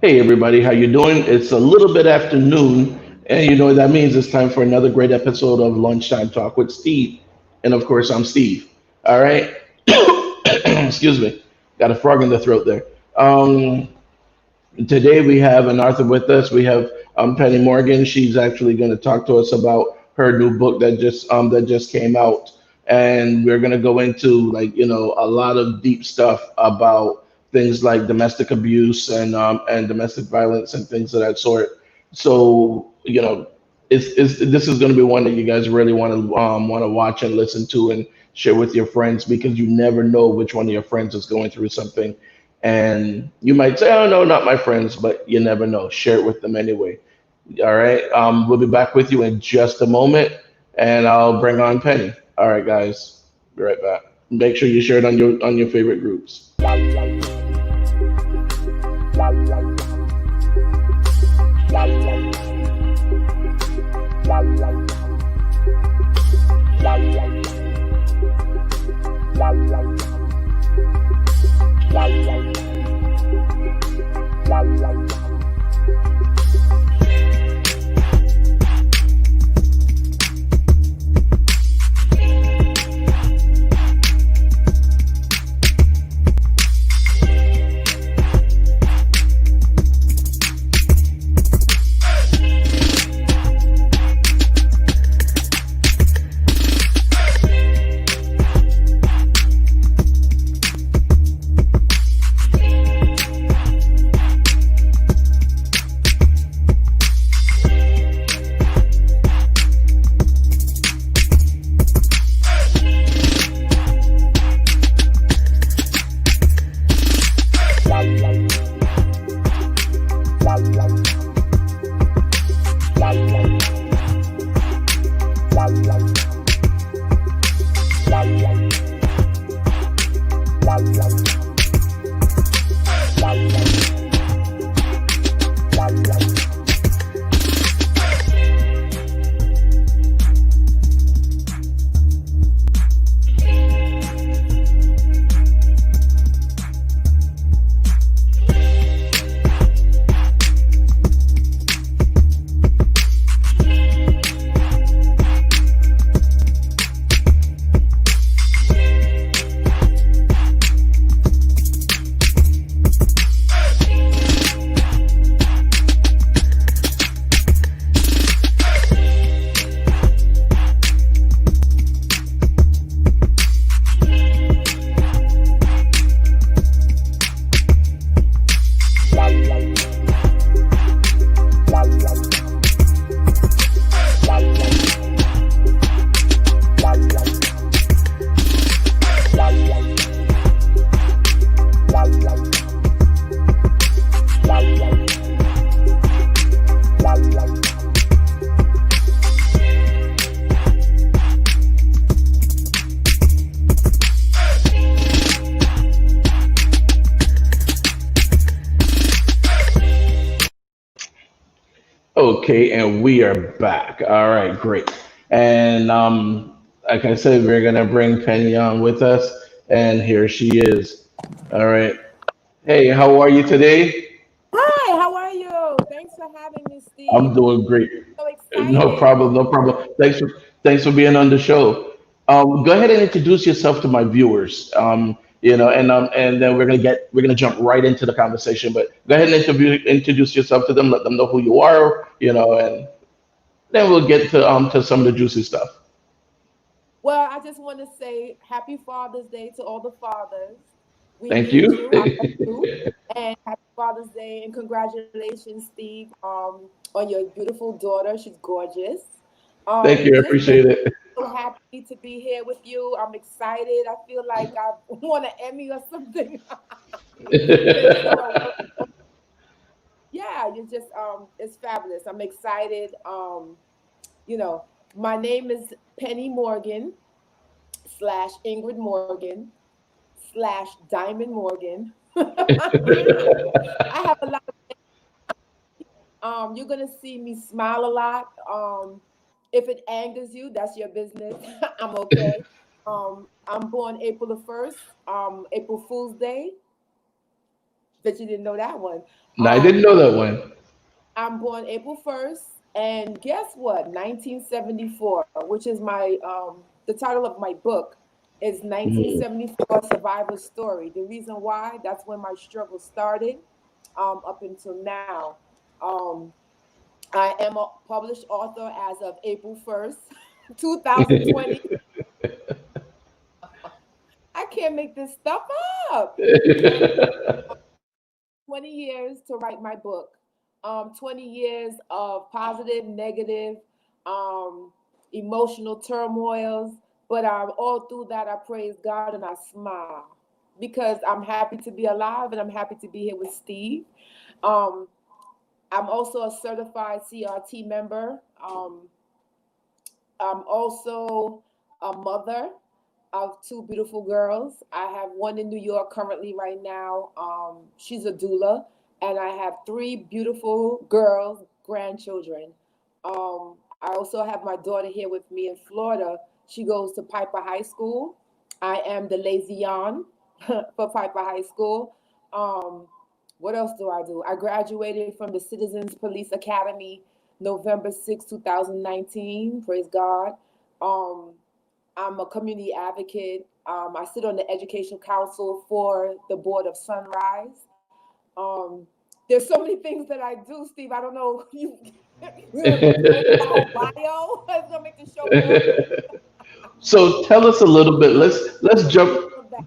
Hey everybody, how you doing? It's a little bit after noon, and you know what that means. It's time for another great episode of Lunchtime Talk with Steve. And of course, I'm Steve. All right. Excuse me. Got a frog in the throat there. Um, Today we have an author with us. We have Penny Morgan. She's actually going to talk to us about her new book that just came out, and we're going to go into a lot of deep stuff about things like domestic abuse and domestic violence and things of that sort. So it's this is going to be one that you guys really want to watch and listen to and share with your friends because you never know which one of your friends is going through something and you might say, "Oh no, not my friends," but you never know. Share it with them anyway. All right. We'll be back with you in just a moment, and I'll bring on Penny. All right, guys. Be right back. Make sure you share it on your favorite groups. Okay, and we are back. All right, great. And like I said, we're gonna bring Penny on with us, and here she is. All right. Hey, how are you today? Hi, how are you? Thanks for having me, I'm Steve. doing great. So No excited. problem, no problem. Thanks for being on the show. Go ahead and introduce yourself to my viewers. And then we're gonna jump right into the conversation. But go ahead and introduce yourself to them. Let them know who you are. And then we'll get to some of the juicy stuff. Well, I just want to say happy Father's Day to all the fathers. We Thank need you. you. I love you. And happy Father's Day and congratulations, Steve, on your beautiful daughter. She's gorgeous. Thank you. I Just appreciate it. so happy to be here with you. I'm excited. I feel like I want an Emmy or something because you are yeah, you just it's fabulous. I'm excited. You know, my name is Penny Morgan slash Ingrid Morgan slash Diamond Morgan. I have a lot of you're gonna see me smile a lot. If it angers you, that's your business. I'm okay. I'm born April the 1st, April Fool's Day. Bet you didn't know that one. No, I didn't know that one. I'm born April 1st, and guess what? 1974, which is my the title of my book is Mhm. 1974 Survivor Story. The reason why, that's when my struggle started up until now. Um, I am a published author as of April 1st, 2020. I can't make this stuff up. And 20 years to write my book. 20 years of positive, negative, um, emotional turmoils. But all through that, I praise God and I smile because I'm happy to be alive and I'm happy to be here with Steve. Um, I'm also a certified CRT member. I'm also a mother of two beautiful girls. I have one in New York currently right now. She's a doula, and I have three beautiful girls, grandchildren. I also have my daughter here with me in Florida. She goes to Piper High School. I am the lazy on for Piper High School. Um, what else do I do? I graduated from the Citizens Police Academy November 6, 2019. Praise God. Um, I'm a community advocate. I sit on the education council for the board of Sunrise. Um, there's so many things that I do, Steve. I don't know. You want to go through my whole bio? It's gonna make the show boring. So tell us a little bit. Let's jump All of that,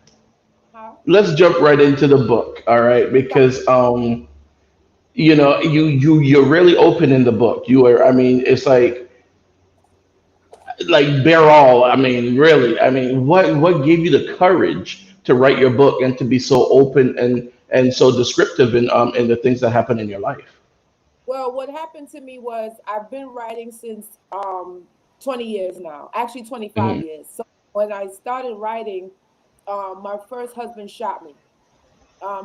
huh? let's jump right into the book. All right, Got because you're really open in the book. You are. I mean, it's like bare all. I mean, really. I mean, what gave you the courage to write your book and to be so open and so descriptive in the things that happen in your life? Well, what happened to me was I've been writing since 20 years now, actually 25 Hmm. years. So when I started writing, my first husband shot me.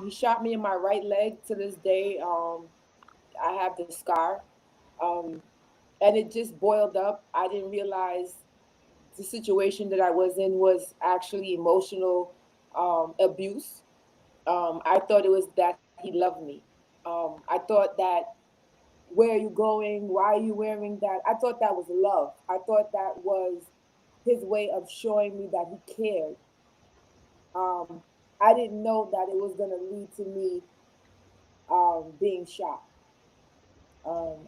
He shot me in my right leg. To this day. I have the scar. Um, and it just boiled up. I didn't realize the situation that I was in was actually emotional abuse. I thought it was that he loved me. I thought that where are you going? Why are you wearing that? I thought that was love. I thought that was his way of showing me that he cared. Um, I didn't know that it was going to lead to me being shot.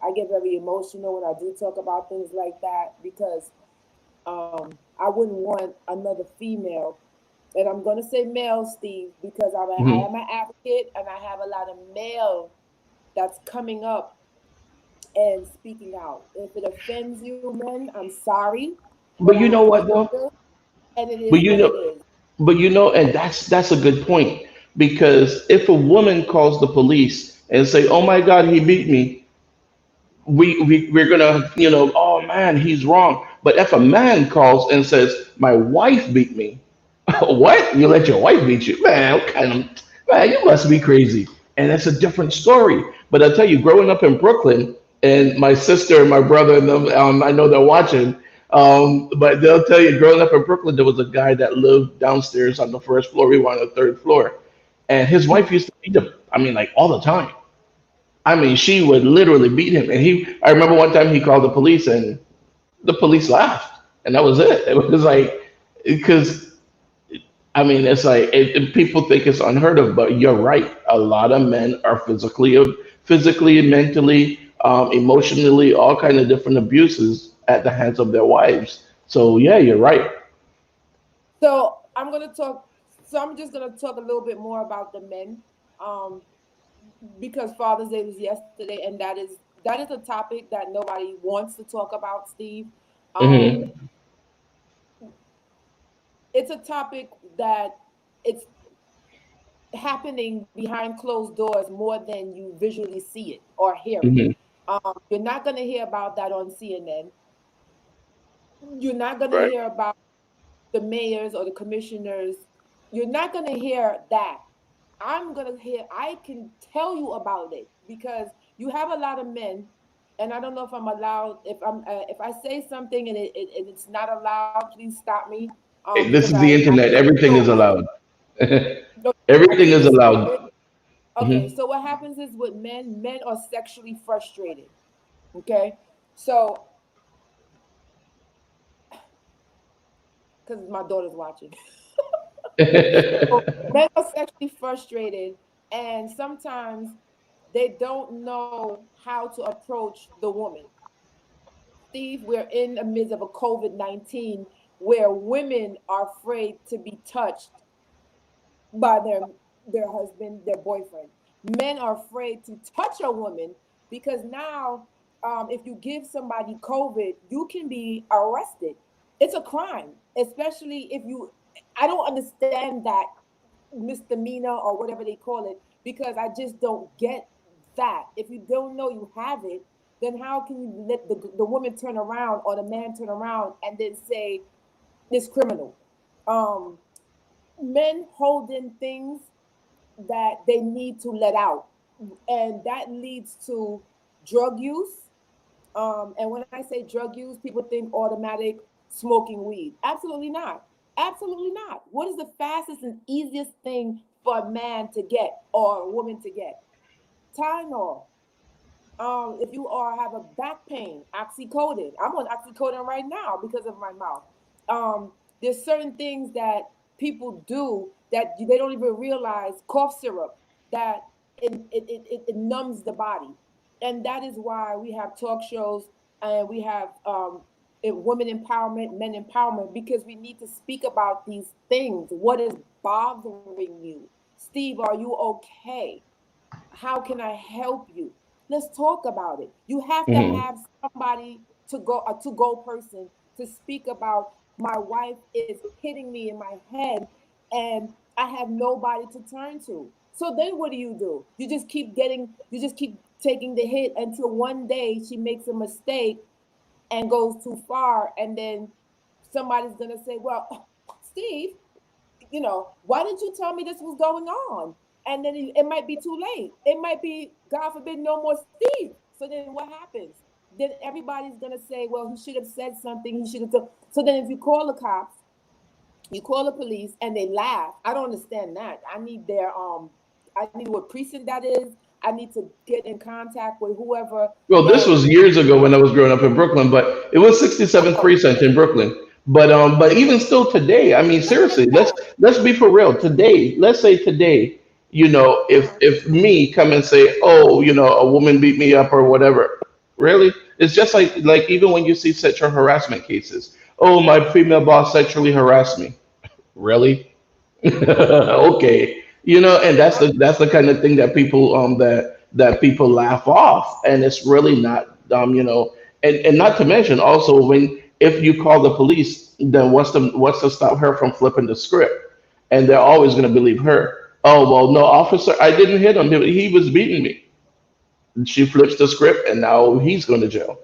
I get very emotional when I do talk about things like that because I wouldn't want another female, and I'm going to say male, Steve, because I Hmm. am an advocate and I have a lot of male that's coming up and speaking out. If it offends you, men, I'm sorry, but But I you have know to be what though? real, and it is But what you it know, is. and that's a good point because if a woman calls the police and say, "Oh my God, he beat me," we're gonna, oh man, he's wrong. But if a man calls and says, "My wife beat me," what? You let your wife beat you, man? What kind of man? You must be crazy. And that's a different story. But I tell you, growing up in Brooklyn, and my sister and my brother and them, I know they're watching. But they'll tell you, growing up in Brooklyn, there was a guy that lived downstairs on the first floor. We were on the third floor, and his wife used to beat him. I mean, like all the time. I mean, she would literally beat him. And I remember one time he called the police, and the police laughed, and that was it. It was like, because I mean, it's like people think it's unheard of, but you're right. A lot of men are physically, mentally, emotionally, all kind of different abuses at the hands of their wives. So yeah, you're right. So I'm gonna talk. So I'm just gonna talk a little bit more about the men, um, because Father's Day was yesterday, and that is a topic that nobody wants to talk about, Steve. Um, Hmm. it's a topic that it's happening behind closed doors more than you visually see it or hear it. Hmm. You're not going to hear about that on CNN. You're not going to Right. hear about the mayors or the commissioners. You're not going to hear that. I'm going to hear, I can tell you about it because you have a lot of men. And I don't know if I'm allowed, if I say something and it's not allowed, please stop me, because This is the I internet. can't Everything control is it. allowed. No, I Everything can't is control it. allowed. Okay, so what happens is with men are sexually frustrated. Okay, so because my daughter's watching. So men are sexually frustrated, and sometimes they don't know how to approach the woman. Steve, we're in the midst of a COVID-19 where women are afraid to be touched by their husband, their boyfriend. Men are afraid to touch a woman because now, if you give somebody COVID, you can be arrested. It's a crime, especially if you. I don't understand that misdemeanor or whatever they call it because I just don't get that. If you don't know you have it, then how can you let the woman turn around or the man turn around and then say this criminal? Um, Men holding things that they need to let out, and that leads to drug use. And when I say drug use, people think automatic smoking weed. Absolutely not. Absolutely not. What is the fastest and easiest thing for a man to get or a woman to get? Tylenol. If you are have a back pain, oxycodone. I'm on oxycodone right now because of my mouth. There's certain things that people do that they don't even realize. Cough syrup that it numbs the body, and that is why we have talk shows and we have women empowerment, men empowerment, because we need to speak about these things. What is bothering you, Steve? Are you okay? How can I help you? Let's talk about it. You have to Hmm. have somebody to go, a to go person to speak about my wife is hitting me in my head and I have nobody to turn to. So then what do? You just keep taking the hit until one day she makes a mistake and goes too far. And then somebody's going to say, well, Steve, why didn't you tell me this was going on? And then it might be too late. It might be, God forbid, no more Steve. So then what happens? Then everybody's gonna say, well, he should have said something. He should have. So then, if you call the cops, you call the police, and they laugh. I don't understand that. I need I need what precinct that is. I need to get in contact with whoever. Well, this And was years ago when I was growing up in Brooklyn, but it was 67th oh, precinct in Brooklyn. But even still today, I mean, seriously, let's be for real. Today, let's say today, if me come and say, oh, a woman beat me up or whatever, really, it's just like even when you see sexual harassment cases. Oh, my female boss sexually harassed me. Really? Okay, and that's the kind of thing that people laugh off, and it's really not and not to mention also when if you call the police, then what's to stop her from flipping the script, and they're always going to believe her. Oh well, no, officer, I didn't hit him. He was beating me. She flips the script, and now he's going to jail.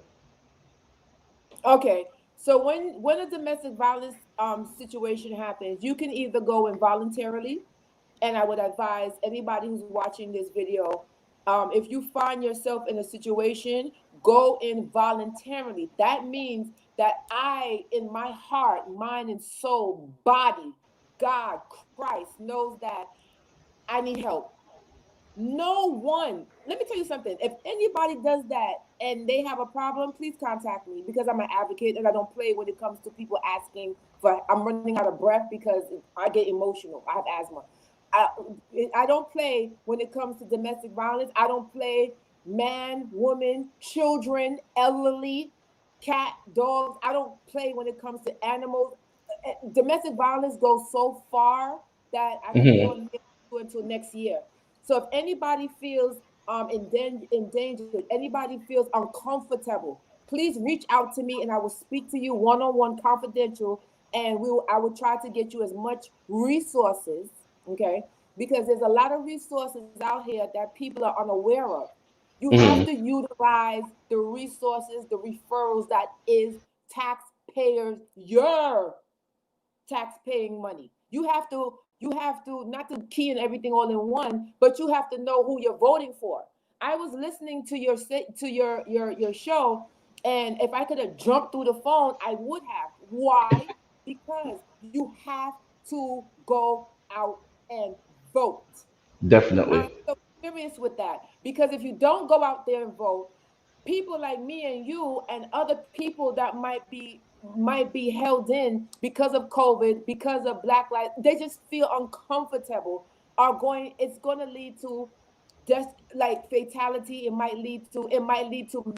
okay. So when a domestic violence situation happens, you can either go involuntarily, and I would advise anybody who's watching this video, if you find yourself in a situation, go in voluntarily. That means that I, in my heart, mind, and soul, body, God, Christ knows that I need help. No one, let me tell you something. If anybody does that and they have a problem, please contact me because I'm an advocate and I don't play when it comes to people asking for. I'm running out of breath because I get emotional. I have asthma. I, I don't play when it comes to domestic violence. I don't play man, woman, children, elderly, cat, dogs. I don't play when it comes to animals. Domestic violence goes so far that I could be Hmm. on here until next year. So if anybody feels endangered, anybody feels uncomfortable, please reach out to me and I will speak to you one on one, confidential, and I will try to get you as much resources, okay? Because there's a lot of resources out here that people are unaware of. You have to Hmm. utilize the resources, the referrals that is taxpayers, your tax paying money. You have to not to key in everything all in one, but you have to know who you're voting for. I was listening to your show, and if I could have jumped through the phone, I would have. Why? Because you have to go out and vote. Definitely. serious with that, because if you don't go out there and vote, people like me and you and other people that might be held in because of COVID, because of Black lives, they just feel uncomfortable, are going it's going to lead to just like fatality. It might lead to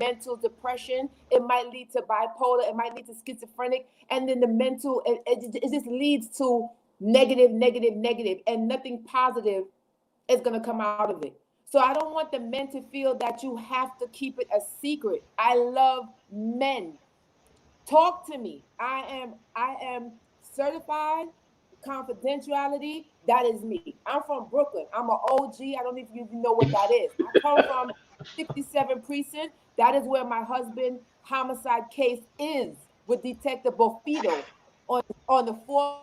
mental depression, it might lead to bipolar, it might lead to schizophrenic, and then the mental it just leads to negative, negative, negative, and nothing positive is going to come out of it. So I don't want the men to feel that you have to keep it a secret. I love men. Talk to me. I am certified confidentiality. That is me. I'm from Brooklyn. I'm an OG. I don't know if you even know what that is. I come from 67 precinct. That is where my husband homicide case is, with Detective Bofido on the fourth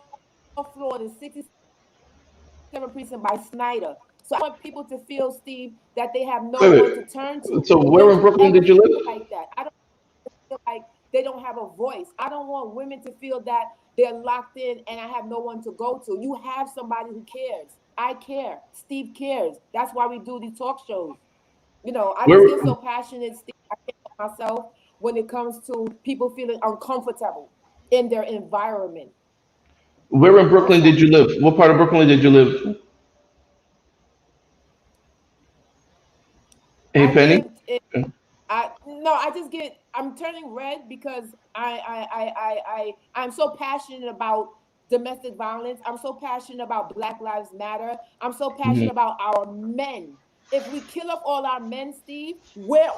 floor of the 67 precinct by Snyder. So I want people to feel, Steve, that they have no one to turn to Wait, if wait. they ever So feel where in like that. Brooklyn did you I don't live? feel like they don't have a voice. I don't want women to feel that they're locked in and I have no one to go to. You have somebody who cares. I care. Steve cares. That's why we do these talk shows. I just get so Where passionate, Steve. I can't help myself when it comes to people feeling uncomfortable in their environment. where in That's Brooklyn did all. you live? What part of Brooklyn did you live? Hey, I Penny. lived in I no, I just get I'm turning red because I'm so passionate about domestic violence. I'm so passionate about Black Lives Matter. I'm so passionate Mhm. about our men. If we kill off all our men, Steve, what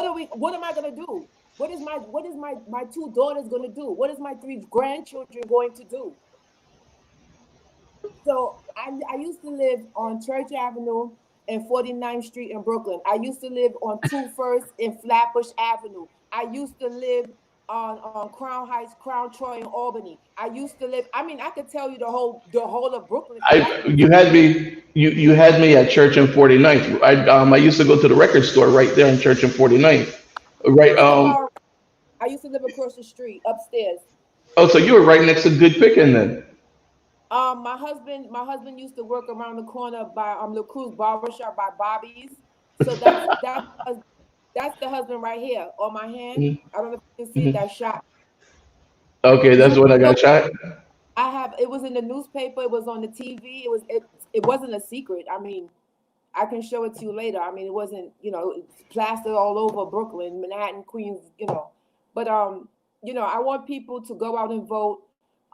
am I gonna do? What is my two daughters gonna do? What is my three grandchildren going to do? So I used to live on Church Avenue and 49th Street in Brooklyn. I used to live on 2 First in Flatbush Avenue. I used to live on Crown Heights, Crown Troy in Albany. I used to live, I mean, I could tell you the whole of Brooklyn if you I like me you to. had me you had me at Church and 49th. I used to go to the record store right there in Church and 49th. Right. In the bar, I used to live across the street upstairs. Oh, so you were right next to Good Pickin' then. My husband used to work around the corner by La Cruz Barbershop by Bobby's. So that's the husband right here on my hand. Mhm. I don't know if you can see it. Mhm. That shot. Okay, You that's when I know, got shot. I have. It was in the newspaper. It was on the TV. It wasn't a secret. I mean, I can show it to you later. I mean, it wasn't. It's plastered all over Brooklyn, Manhattan, Queens. But I want people to go out and vote.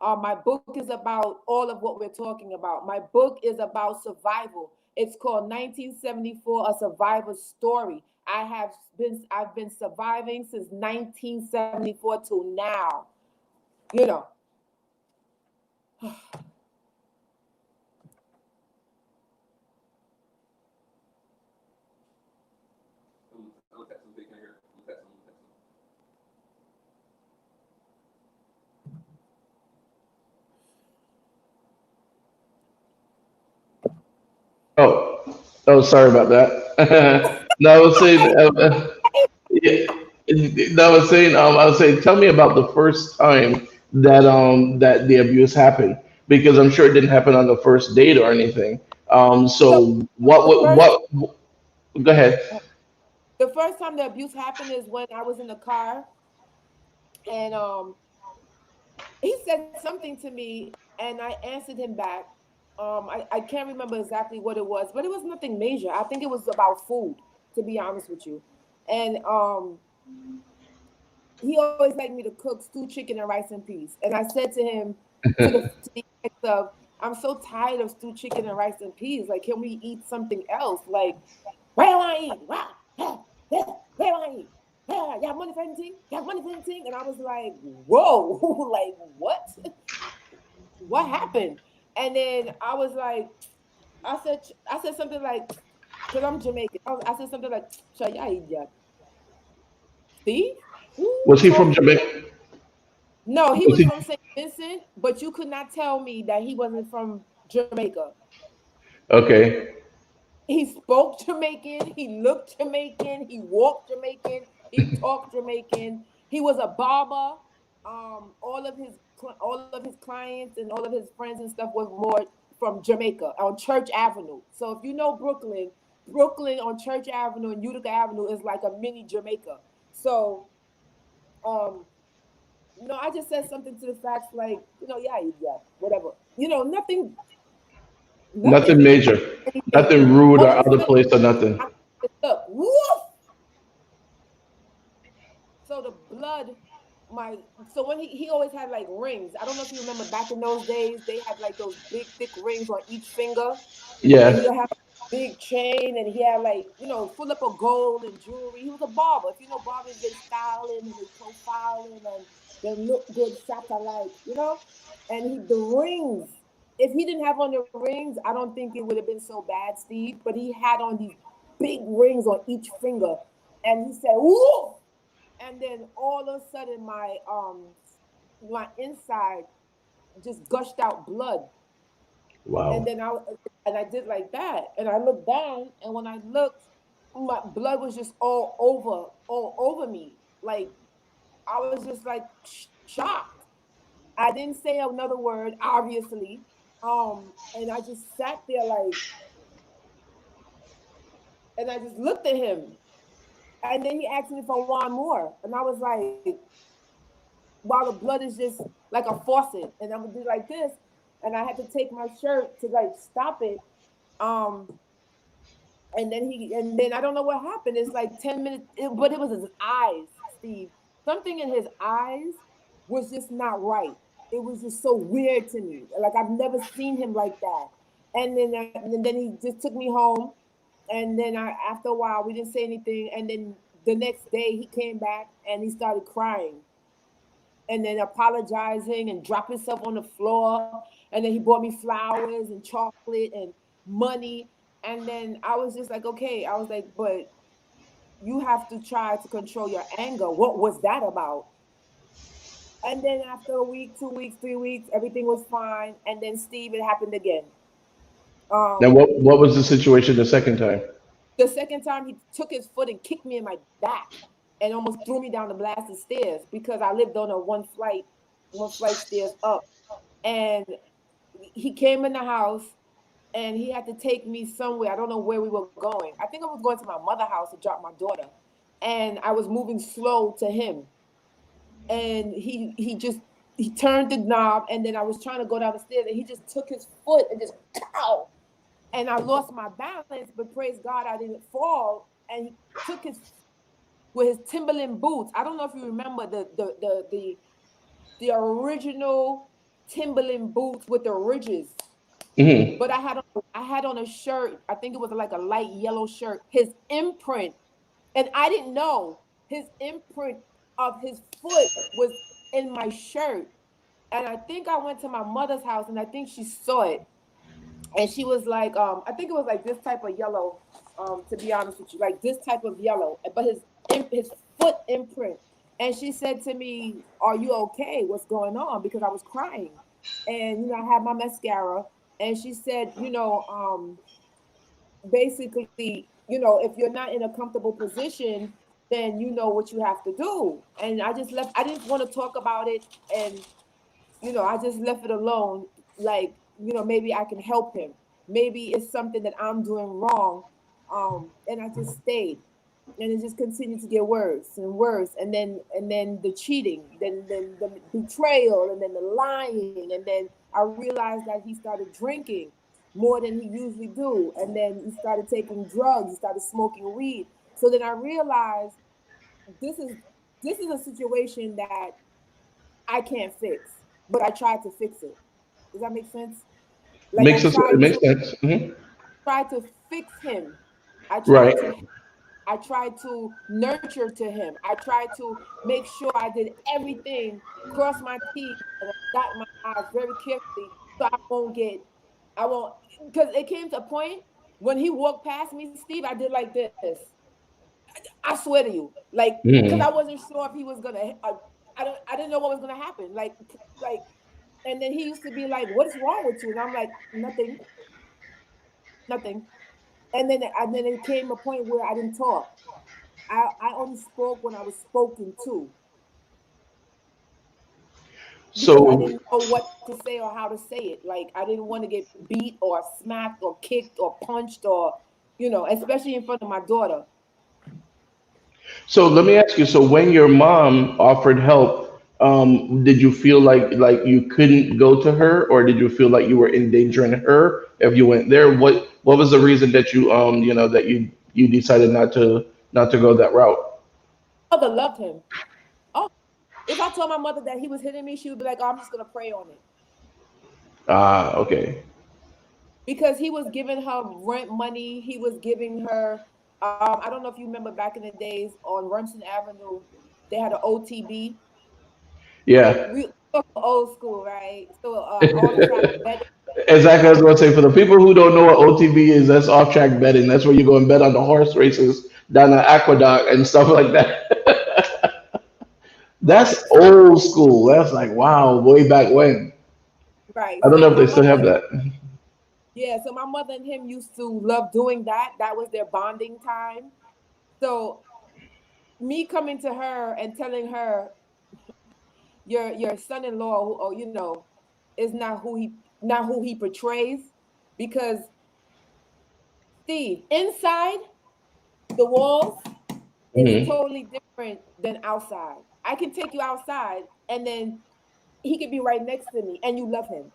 My book is about all of what we're talking about. My book is about survival. It's called 1974: A Survivor's Story. I've been surviving since 1974 to now. You know, Oh, oh, sorry about that. No, I was saying, yeah, no, I was saying, tell me about the first time that the abuse happened, because I'm sure it didn't happen on the first date or anything. so So the first go ahead. the first time the abuse happened is when I was in the car, and he said something to me, and I answered him back. I can't remember exactly what it was, but it was nothing major. I think it was about food, to be honest with you. And he always liked me to cook stew, chicken, and rice and peas. And I said to him, to the effect of, I'm so tired of stew, chicken, and rice and peas. Like, can we eat something else? Like, where do I eat? Where do I eat? You have money for anything? You have money for anything? And I was like, whoa, like what? What happened? And then I was like, I said something like, because I'm Jamaican. I said something like, Shaya, Steve? Who Was he from told you? Jamaica? No, he Was was he? from St. Vincent, but you could not tell me that he wasn't from Jamaica. Okay. He spoke Jamaican, he looked Jamaican, he walked Jamaican, he talked Jamaican. He was a barber. All of his clients and all of his friends and stuff was more from Jamaica on Church Avenue. So if you know Brooklyn, Brooklyn on Church Avenue and Utica Avenue is like a mini Jamaica. So, um, I just said something to the facts like, yeah, yeah, whatever. Nothing, Nothing nothing, major. anything. Nothing rude All or of a out of sudden, place or nothing. I look, woof. So the blood, my so when he always had like rings. I don't know if you remember back in those days, they had like those big thick rings on each finger, and Yeah. he'll have a big chain, and he had like full up of gold and jewelry. He was a barber. If you know barbers, they styling and they profiling and they look good, shot alike. And the rings. If he didn't have on the rings, I don't think it would have been so bad, Steve. But he had on these big rings on each finger, and he said, "Woo!" And then all of a sudden, my inside just gushed out blood, and Wow. I did like that, and I looked down, and when I looked, my blood was just all over me. Like I was just like shocked. I didn't say another word, obviously. And I just sat there like, and I just looked at him, and then he asked me if I want more, and I was like, while the blood is just like a faucet, and I would do like this, and I had to take my shirt to like stop it. Um, and then I don't know what happened. It's like 10 minutes, but it was his eyes, Steve. Something in his eyes was just not right. It was just so weird to me. Like I've never seen him like that. And then he just took me home. And then after a while, we didn't say anything. And then the next day, he came back and he started crying and then apologizing and drop himself on the floor. And then he bought me flowers and chocolate and money. And then I was just like, okay. I was like, but you have to try to control your anger. What was that about? And then after a week, 2 weeks, 3 weeks, everything was fine. And then Steve, it happened again. Now, Um, what was the situation the second time? the second time he took his foot and kicked me in my back and almost threw me down the blasted stairs because I lived on a one flight stairs up. And he came in the house and he had to take me somewhere. I don't know where we were going. I think I was going to my mother's house to drop my daughter. And I was moving slow to him. And he turned the knob and then I was trying to go down the stairs and he just took his foot and just pow. And I lost my balance, but praise God I didn't fall. And he took his with his Timberland boots. I don't know if you remember the original Timberland boots with the ridges. Hmm. But I had on a shirt. I think it was like a light yellow shirt. His imprint, and I didn't know his imprint of his foot was in my shirt. And I think I went to my mother's house, and I think she saw it, and she was like, I think it was like this type of yellow. To be honest with you, like this type of yellow, but his foot imprint. And she said to me, "Are you okay? What's going on?" Because I was crying, and I had my mascara, and she said, basically, if you're not in a comfortable position, then you know what you have to do. And I just left. I didn't want to talk about it, and I just left it alone. Like, maybe I can help him. Maybe it's something that I'm doing wrong. And I just stayed. And it just continued to get worse and worse. And then the cheating, then the betrayal, and then the lying. And then I realized that he started drinking more than he usually do. And then he started taking drugs, he started smoking weed. So then I realized this is this is a situation that I can't fix, but I tried to fix it. Does that make sense? Like Makes us. It makes sense. Hmm. tried to fix him. I tried Right. to I tried to nurture to him. I tried to make sure I did everything, cross my T's and dot my I's very carefully so I won't because it came to a point when he walked past me, Steve, I did like this. I swear to you, like, because I Hmm. wasn't sure if he was gonna. I didn't know what was gonna happen. Like, and then he used to be like, "What's wrong with you?" And I'm like, "Nothing, nothing." And then it came a point where I didn't talk. I only spoke when I was spoken to because I So, didn't know what to say or how to say it. Like I didn't want to get beat or smacked or kicked or punched or. especially in front of my daughter. So let me ask you. So when your mom offered help, did you feel like you couldn't go to her, or did you feel like you were endangering her if you went there? What was the reason that that you decided not to go that route? Mother loved him. Oh, if I told my mother that he was hitting me, she would be like, "Oh, I'm just gonna pray on it," Ah, okay. because he was giving her rent money. He was giving her. I don't know if you remember back in the days on Rumson Avenue, they had an OTB. Yeah. We old school, right? So off track betting. Exactly. I was going to say for the people who don't know what OTB is, that's off track betting. That's where you go and bet on the horse races down the aqueduct and stuff like that. That's Right. So old school. That's like wow, way back when. right. I don't So know if my they still have mother, that. yeah. So my mother and him used to love doing that. That was their bonding time. So me coming to her and telling her your son-in-law, who, is not who he portrays, because Steve, inside the walls is Hmm. totally different than outside. I can take you outside and then he could be right next to me and you love him.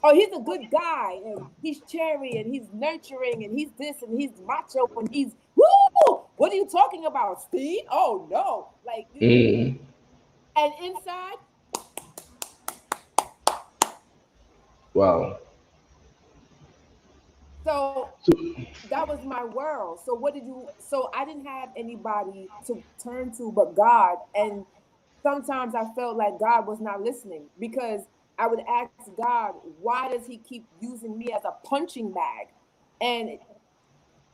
Oh, he's a good guy and he's cherry and he's nurturing and he's this and he's macho and he's woo. What are you talking about, Steve? Oh no. Like, Hmm. and inside, Wow. so So, that was my world. So so I didn't have anybody to turn to but God. And sometimes I felt like God was not listening, because I would ask God, why does he keep using me as a punching bag? And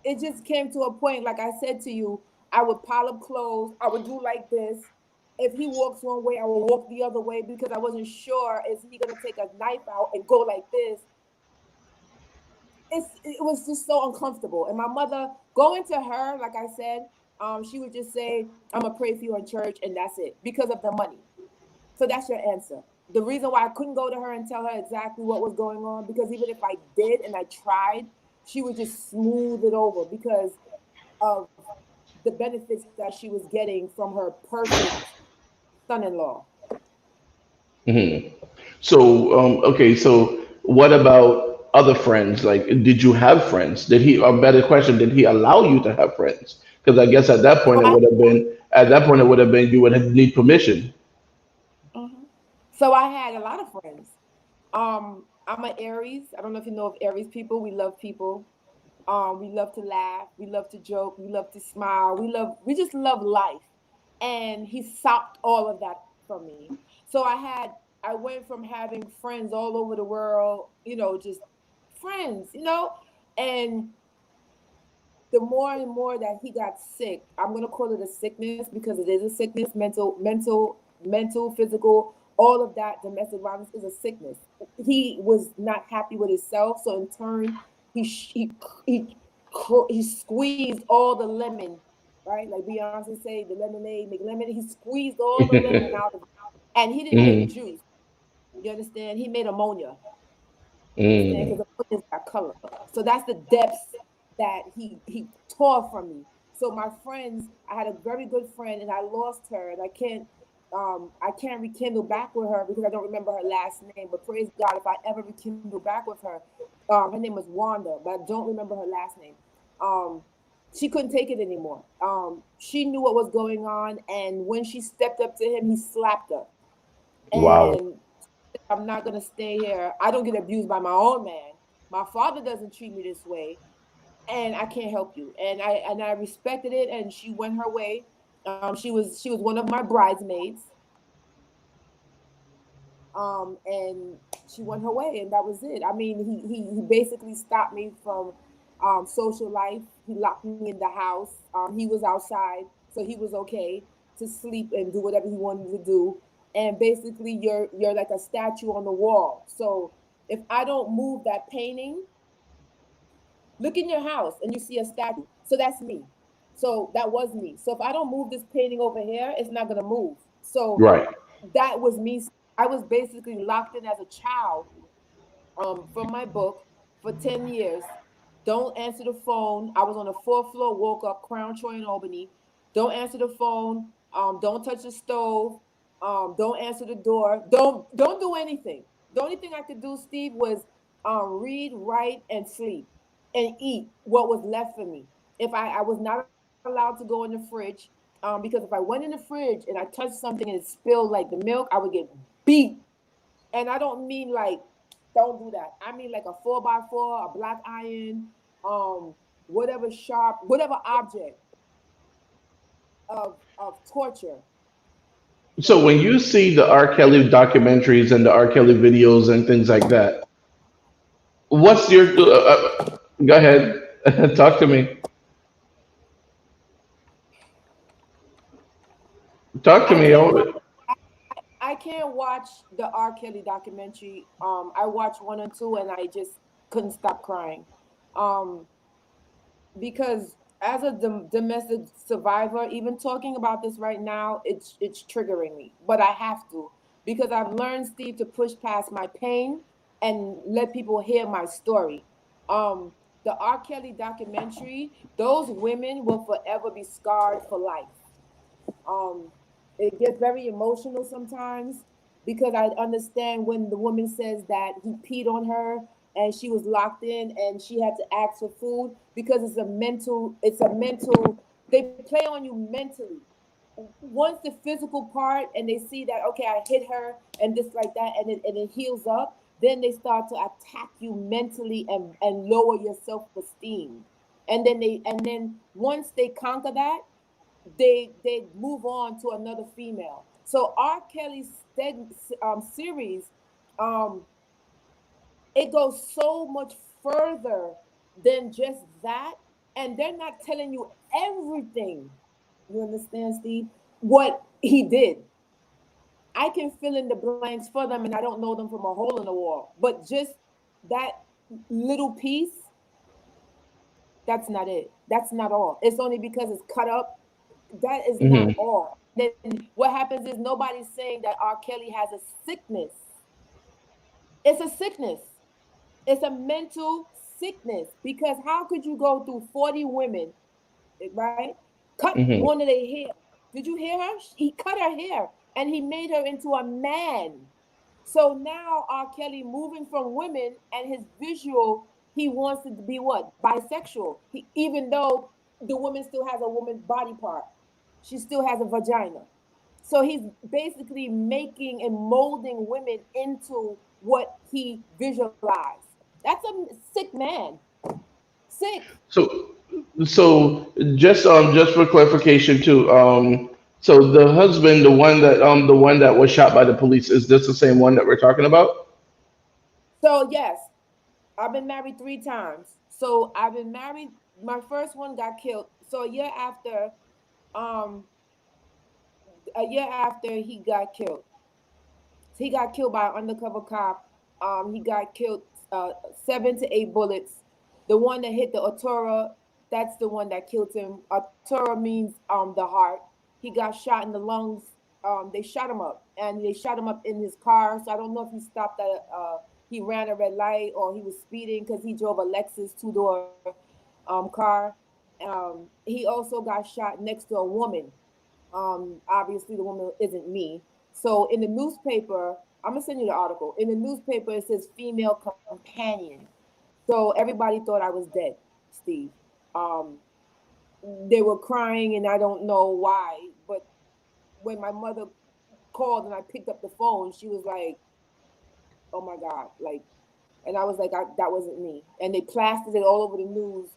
it just came to a point, like I said to you, I would pile up clothes, I would do like this. If he walks one way, I would walk the other way, because I wasn't sure, is he gonna take a knife out and go like this? It was just so uncomfortable. And my mother, going to her, like I said, she would just say, "I'm gonna pray for you in church," and that's it, because of the money. So that's your answer. The reason why I couldn't go to her and tell her exactly what was going on, because even if I did and I tried, she would just smooth it over because of the benefits that she was getting from her perfect son-in-law. mhm. So okay. So what about other friends? Like, did you have friends? Did he? Or better question, did he allow you to have friends? Because I guess at that So point it I, would have been at that point it would have been you would have need permission. Mhm. So I had a lot of friends. I'm an Aries. I don't know if you know of Aries people. We love people. We love to laugh. We love to joke. We love to smile. We just love life. And he sopped all of that from me. So I went from having friends all over the world, just friends, and the more and more that he got sick, I'm gonna call it a sickness because it is a sickness, mental, physical, all of that. Domestic violence is a sickness. He was not happy with himself, so in turn, he he he squeezed all the lemon, right? Like Beyonce say, the lemonade make lemonade. He squeezed all the lemon out of it, and he didn't make Hmm. juice. You understand? He made ammonia. You understand? Mm. Because ammonia got color. So that's the depths that he tore from me. So my friends, I had a very good friend, and I lost her, and I can't rekindle back with her because I don't remember her last name. But praise God, if I ever rekindle back with her, her name was Wanda, but I don't remember her last name. Um, she couldn't take it anymore. She knew what was going on, and when she stepped up to him, he slapped her. Wow. And I'm not gonna stay here. I don't get abused by my own man. My father doesn't treat me this way, and I can't help you. And I respected it, and she went her way. She was one of my bridesmaids, and she went her way, and that was it. I mean, he basically stopped me from social life. He locked me in the house. He was outside, so he was okay to sleep and do whatever he wanted to do. And basically, you're like a statue on the wall. So if I don't move that painting, look in your house and you see a statue. So that's me. So that was me. So if I don't move this painting over here, it's not gonna move. So Right. that was me. I was basically locked in as a child, from my book for 10 years. Don't answer the phone. I was on the fourth floor, woke up, Crown Troy in Albany. Don't answer the phone. Don't touch the stove. Don't answer the door. Don't do anything. The only thing I could do, Steve, was read, write, and sleep, and eat what was left for me. If I was not allowed to go in the fridge, because if I went in the fridge and I touched something and it spilled like the milk, I would get beat. And I don't mean like, don't do that. I mean like a 4x4, a black iron, whatever sharp, whatever object of torture. So when you see the R. Kelly documentaries and the R. Kelly videos and things like that, what's your go ahead, talk to me. Talk to I me. can't watch. I can't watch the R. Kelly documentary. I watched one and two, and I just couldn't stop crying. Um, because as a domestic survivor, even talking about this right now, it's triggering me. But I have to, because I've learned, Steve, to push past my pain and let people hear my story. Um, the R. Kelly documentary, those women will forever be scarred for life. Um, it gets very emotional sometimes because I understand when the woman says that he peed on her and she was locked in and she had to ask for food because they play on you mentally. Once the physical part and they see that, okay, I hit her and this like that, and it heals up, then they start to attack you mentally and lower your self-esteem. And then once they conquer that, they move on to another female. So R. Kelly's series, um, it goes so much further than just that, and they're not telling you everything. You understand, Steve? What he did. I can fill in the blanks for them, and I don't know them from a hole in the wall. But just that little piece, that's not it. That's not all. It's only because it's cut up. That is not Hmm. all. Then what happens is nobody's saying that R. Kelly has a sickness. It's a sickness. It's a mental sickness because how could you go through 40 women, right? Cut one Hmm. of their hair. Did you hear her? He cut her hair and he made her into a man. So now R. Kelly moving from women and his visual, he wants to be what? Bisexual. Even though the woman still has a woman body part, she still has a vagina. So he's basically making and molding women into what he visualized. That's a sick man. Sick. So, just for clarification too, so the husband, the one that was shot by the police, is this the same one that we're talking about? So yes, I've been married 3 times. So I've been married. My first one got killed. So um, a year after he got killed, he got killed by an undercover cop. He got killed 7 to 8 bullets. The one that hit the Atura, that's the one that killed him. Atura means the heart. He got shot in the lungs. They shot him up, and they shot him up in his car. So I don't know if he stopped at he ran a red light or he was speeding because he drove a Lexus 2 door car. He also got shot next to a woman. Obviously, the woman isn't me. So in the newspaper, I'm gonna send you the article. In the newspaper, it says female companion. So everybody thought I was dead, Steve. Um, they were crying, and I don't know why. But when my mother called and I picked up the phone, she was like, "Oh my God!" Like, and I was like, "That wasn't me." And they plastered it all over the news.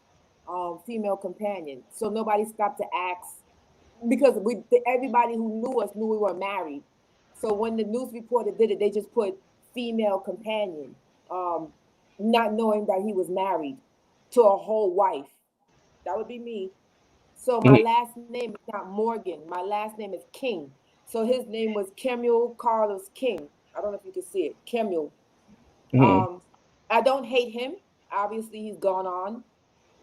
Female companion. So nobody stopped to ask because everybody who knew us knew we were married. So when the news reporter did it, they just put female companion, um, not knowing that he was married to a whole wife. That would be me. So my last name is not Morgan. My last name is King. So his name was Kemuel Carlos King. I don't know if you can see it. Kemuel. Hmm. Um, I don't hate him. Obviously, he's gone on.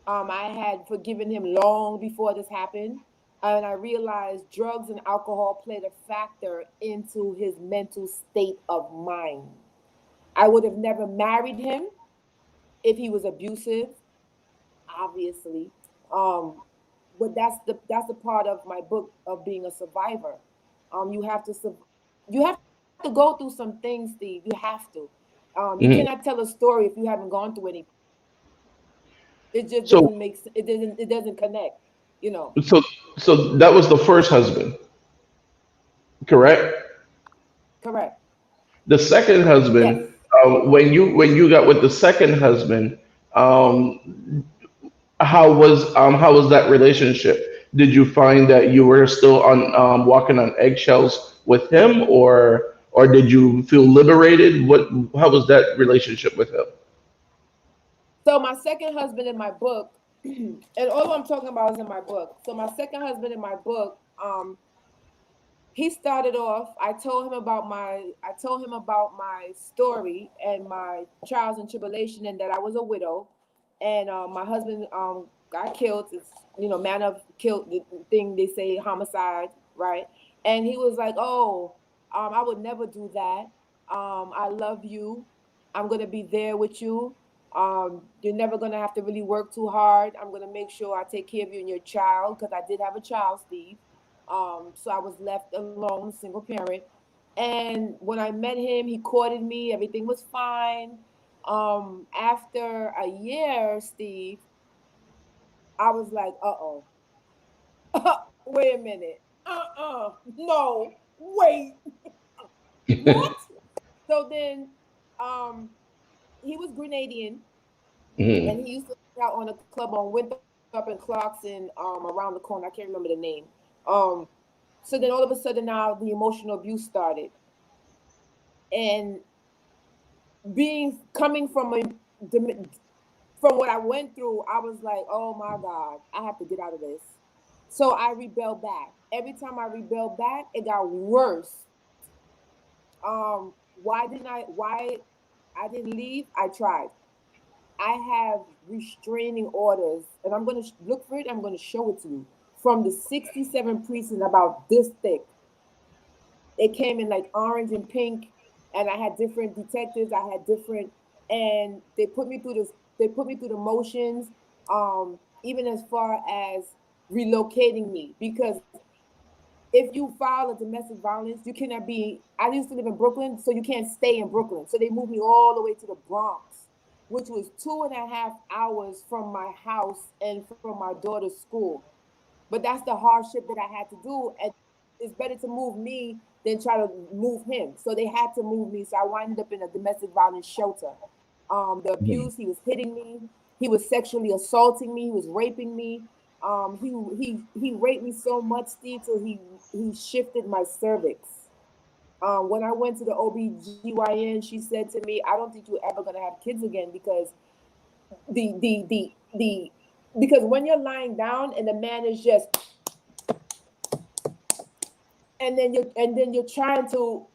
I had forgiven him long before this happened. And I realized drugs and alcohol played a factor into his mental state of mind. I would have never married him if he was abusive. obviously. Um, but that's the part of my book of being a survivor. You have to you have to go through some things, Steve. You have to. You cannot tell a Mhm. story if you haven't gone through anything. It just doesn't So, it doesn't connect. You know. so, so that was the first husband, correct? Correct. The second Yes. husband, when you got with the second husband, um, how was that relationship? Did you find that you were still on walking on eggshells with him, or did you feel liberated? How was that relationship with him? So my second husband in my book, and all I'm talking about is in my book. So my second husband in my book, he started off. I told him about my story and my trials and tribulation, and that I was a widow, and my husband got killed. It's man of killed, the thing they say, homicide, right? And he was like, "Oh, I would never do that. I love you. I'm gonna be there with you. You're never gonna have to really work too hard. I'm gonna make sure I take care of you and your child, because I did have a child, Steve. So I was left alone, single parent. And when I met him, he courted me. Everything was fine. After a year, Steve, I was like, "Uh-oh, wait a minute, no, wait, what?" So then, um, he was Grenadian, and Mhm. he used to hang out on a club on Winthrop and Clarkson, around the corner. I can't remember the name. Um, so then all of a sudden now the emotional abuse started, and being coming from what I went through, I was like, "Oh my God, I have to get out of this." So I rebelled back. Every time I rebelled back, it got worse. Why I didn't leave? I tried. I have restraining orders, and I'm gonna look for it. I'm gonna show it to you, from the 67 precinct, about this thick. It came in like orange and pink, and I had different detectives. I had different, and they put me through this. They put me through the motions, even as far as relocating me, because if you file a domestic violence, you cannot be. I used to live in Brooklyn, so you can't stay in Brooklyn. So they moved me all the way to the Bronx, which was 2.5 hours from my house and from my daughter's school. But that's the hardship that I had to do. And it's better to move me than try to move him. So they had to move me. So I winded up in a domestic violence shelter. The abuse, he was hitting me. He was sexually assaulting me. He was raping me. He raped me so much, Steve, till he shifted my cervix. When I went to the OBGYN, she said to me, "I don't think you're ever gonna have kids again, because the because when you're lying down and the man is just, and then you're trying to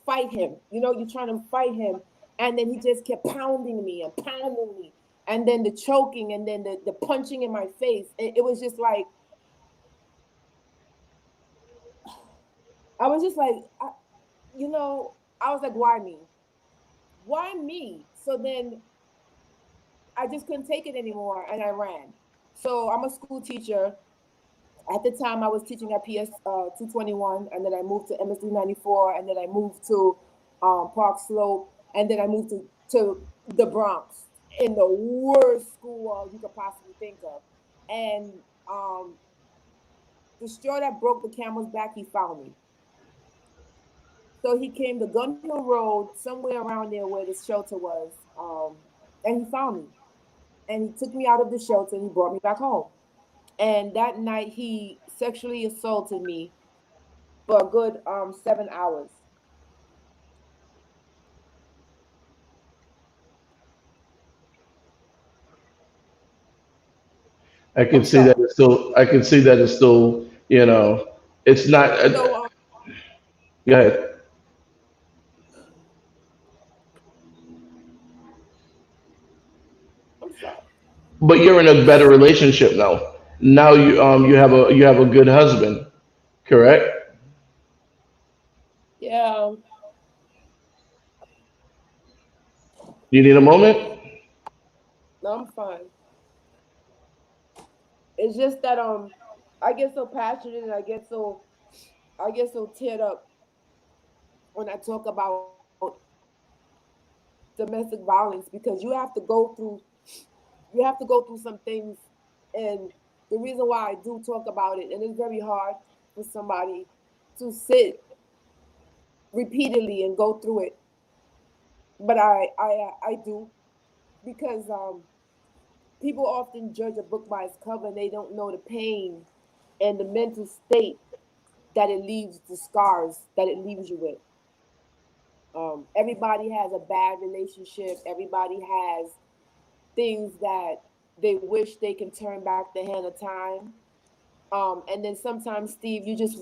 fight him. You're trying to fight him, and then he just kept pounding me and pounding me, and then the choking, and then the punching in my face. It was just like, I was just like, I was like, why me? Why me? So then I just couldn't take it anymore, and I ran. So I'm a school teacher. At the time, I was teaching at PS 221, and then I moved to MS 394, and then I moved to Park Slope, and then I moved to the Bronx, in the worst school you could possibly think of. And um, the straw that broke the camel's back, he found me. So he came to Gun Hill Road, somewhere around there where the shelter was, and he found me. And he took me out of the shelter and he brought me back home. And that night, he sexually assaulted me for a good 7 hours. I I'm can see that sorry. it's still. I can see that it's still. It's not. So Go ahead. I'm sorry. But you're in a better relationship now. Now you have a good husband, correct? Yeah. You need a moment. No, I'm fine. It's just that I get so passionate and I get so teared up when I talk about domestic violence because you have to go through some things, and the reason why I do talk about it, and it's very hard for somebody to sit repeatedly and go through it, but I do because people often judge a book by its cover and they don't know the pain and the mental state that it leaves, the scars that it leaves you with. Everybody has a bad relationship. Everybody has things that they wish they can turn back the hand of time. And then sometimes, Steve, you just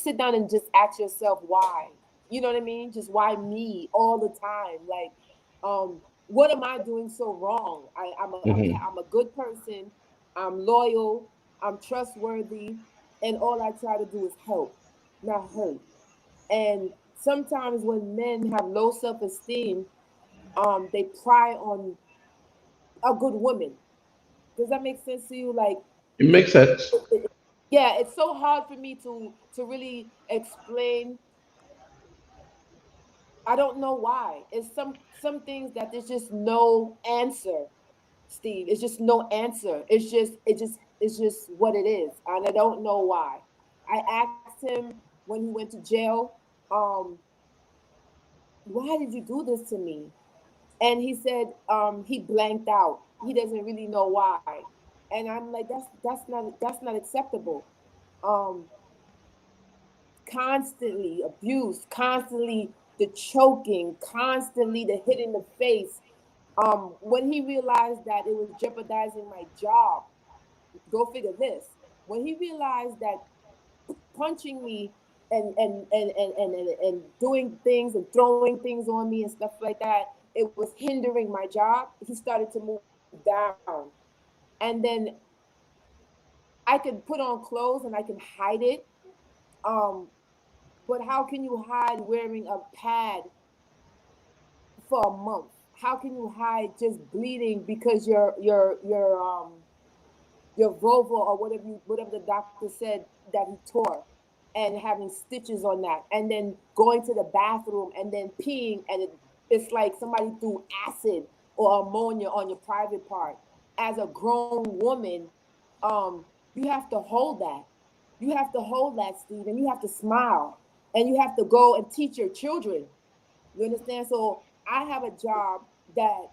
sit down and just ask yourself why. You know what I mean? Just why me all the time? Like, what am I doing so wrong? Hmm. I'm a good person. I'm loyal. I'm trustworthy, and all I try to do is help, not hurt. And sometimes when men have low self esteem, they pry on a good woman. Does that make sense to you? Like, It makes sense. yeah, it's so hard for me to really explain. I don't know why. It's some things that there's just no answer, Steve. It's just no answer. It's just what it is, and I don't know why. I asked him when he went to jail, um, why did you do this to me? And he said he blanked out. He doesn't really know why. And I'm like, that's not acceptable. Um, Constantly abused, constantly the choking, constantly the hit in the face. When he realized that it was jeopardizing my job, go figure this. When he realized that punching me and doing things and throwing things on me and stuff like that, it was hindering my job, he started to move down. And then I could put on clothes and I can hide it. Um, but how can you hide wearing a pad for a month? How can you hide just bleeding because your vulva or whatever the doctor said that he tore, and having stitches on that, and then going to the bathroom and then peeing, and it's like somebody threw acid or ammonia on your private part. As a grown woman, you have to hold that. You have to hold that, Steve, and you have to smile, and you have to go and teach your children. You understand? So I have a job that,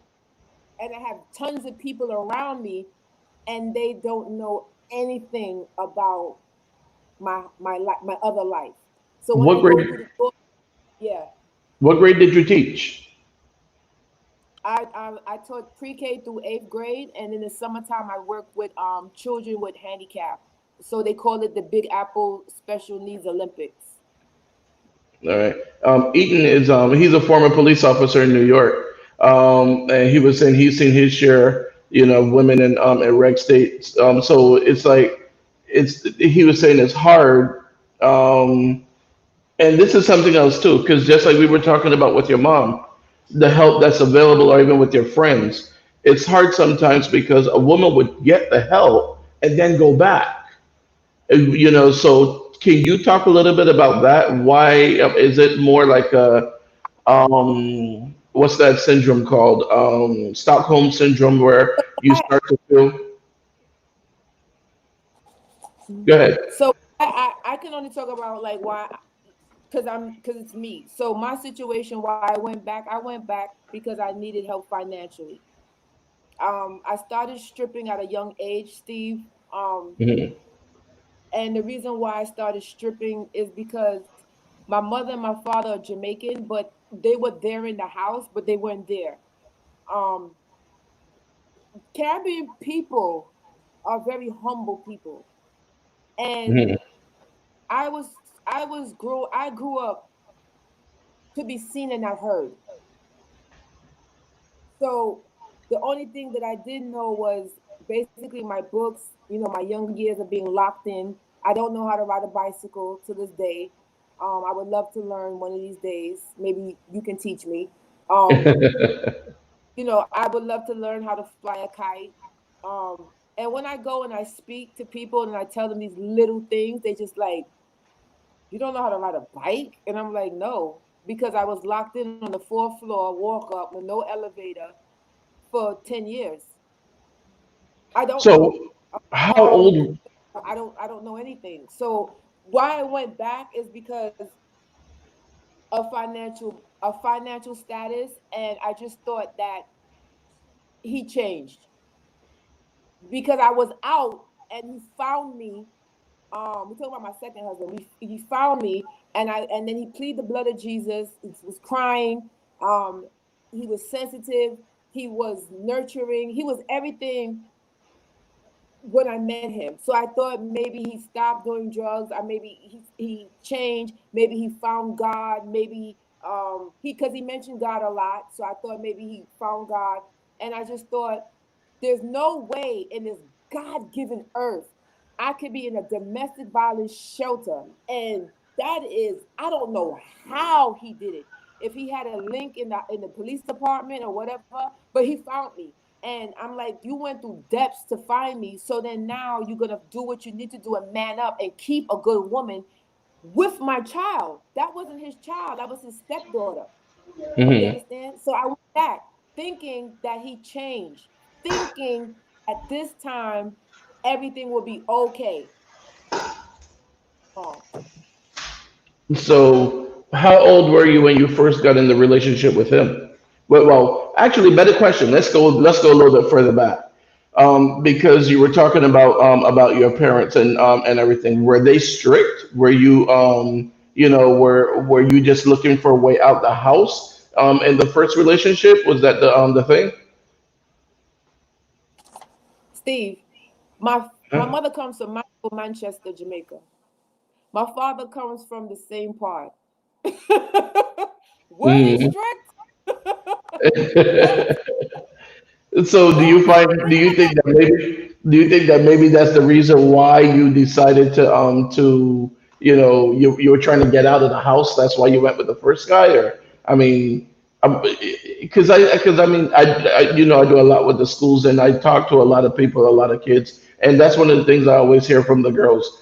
and I have tons of people around me, and they don't know anything about my other life. So when I What go grade? through the book, yeah, What grade did you teach? I taught pre-K through eighth grade, and in the summertime I work with children with handicap. So they call it the Big Apple Special Needs Olympics. All right. Eaton is he's a former police officer in New York. And he was saying he's seen his share, of women in red states. So it's like it's he was saying it's hard. Um, and this is something else too, because just like we were talking about with your mom, the help that's available, or even with your friends, it's hard sometimes because a woman would get the help and then go back. So can you talk a little bit about that? Why is it more like a what's that syndrome called? Stockholm syndrome, where you I, start to feel. Go ahead. so I can only talk about like why, because it's me. So my situation, why I went back because I needed help financially. I started stripping at a young age, Steve. Hmm. And the reason why I started stripping is because my mother and my father are Jamaican, but they were there in the house, but they weren't there. Um, Caribbean people are very humble people, and Hmm. I grew up to be seen and not heard. So the only thing that I didn't know was basically my books, my young years of being locked in. I don't know how to ride a bicycle to this day. I would love to learn one of these days. Maybe you can teach me. Um, I would love to learn how to fly a kite. And when I go and I speak to people and I tell them these little things, they just like, you don't know how to ride a bike? And I'm like, no, because I was locked in on the fourth floor, walk up with no elevator for 10 years. I don't So know. how Found old? I don't know anything. So why I went back is because of financial status, and I just thought that he changed because I was out and he found me. We're talking about my second husband. He found me, and then he pleaded the blood of Jesus. He was crying. Um, he was sensitive. He was nurturing. He was everything when I met him. So I thought maybe he stopped doing drugs. Or maybe he changed. Maybe he found God. Maybe because he mentioned God a lot. So I thought maybe he found God. And I just thought there's no way in this God-given earth I could be in a domestic violence shelter. And that is, I don't know how he did it. If he had a link in the police department or whatever, but he found me. And I'm like, you went through depths to find me. So then now you're gonna do what you need to do and man up and keep a good woman with my child. That wasn't his child, that was his stepdaughter. You Mhm. understand? So I went back thinking that he changed, thinking at this time everything will be okay. Oh, So how old were you when you first got in the relationship with him? Well, actually, better question. Let's go a little bit further back. Because you were talking about your parents and everything. Were they strict? Were you were you just looking for a way out the house? In the first relationship, was that the thing? Steve, my Huh? mother comes from Manchester, Jamaica. My father comes from the same part. Were they Mhm. strict? What? So What? do you think that maybe that's the reason why you decided to you were trying to get out of the house, that's why you went with the first guy? Or I mean, because I mean I do a lot with the schools, and I talk to a lot of people, a lot of kids, and that's one of the things I always hear from the girls,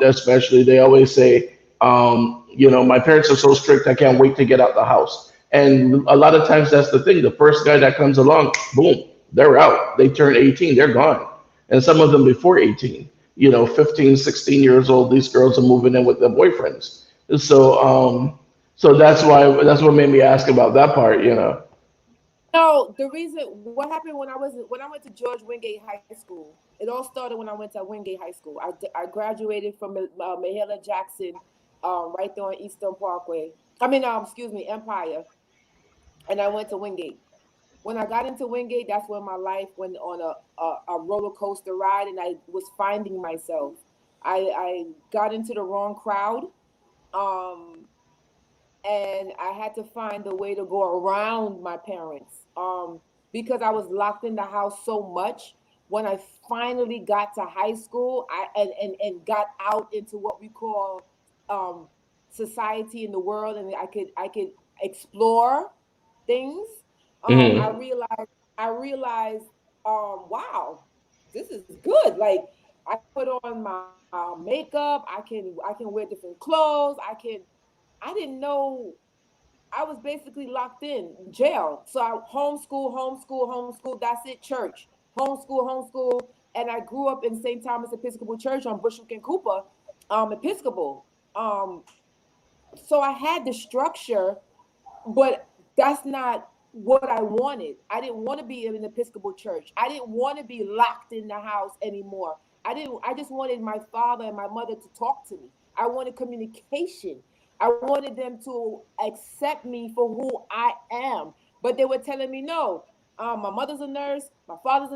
especially they always say, my parents are so strict, I can't wait to get out the house. And a lot of times that's the thing. The first guy that comes along, boom, they're out. They turn 18, they're gone. And some of them before 18, 15, 16 years old, these girls are moving in with their boyfriends. So that's what made me ask about that part. No, the reason what happened when I went to George Wingate High School. It all started when I went to Wingate High School. I graduated from Mahalia Jackson, right there on Eastern Parkway. I mean, excuse me, Empire, and I went to Wingate. When I got into Wingate, that's when my life went on a roller coaster ride, and I was finding myself. I got into the wrong crowd. Um, and I had to find a way to go around my parents because I was locked in the house so much. When I finally got to high school, and got out into what we call um, society in the world, and I could explore things. I Hmm. realized, wow, this is good. Like I put on my makeup. I can wear different clothes. I didn't know I was basically locked in jail. So I homeschool, homeschool, homeschool. That's it. Church, homeschool, homeschool. And I grew up in St. Thomas Episcopal Church on Bushwick and Cooper, Episcopal. Um, so I had the structure, but that's not what I wanted. I didn't want to be in an Episcopal church. I didn't want to be locked in the house anymore. I just wanted my father and my mother to talk to me. I wanted communication. I wanted them to accept me for who I am. But they were telling me no. My mother's a nurse. My father's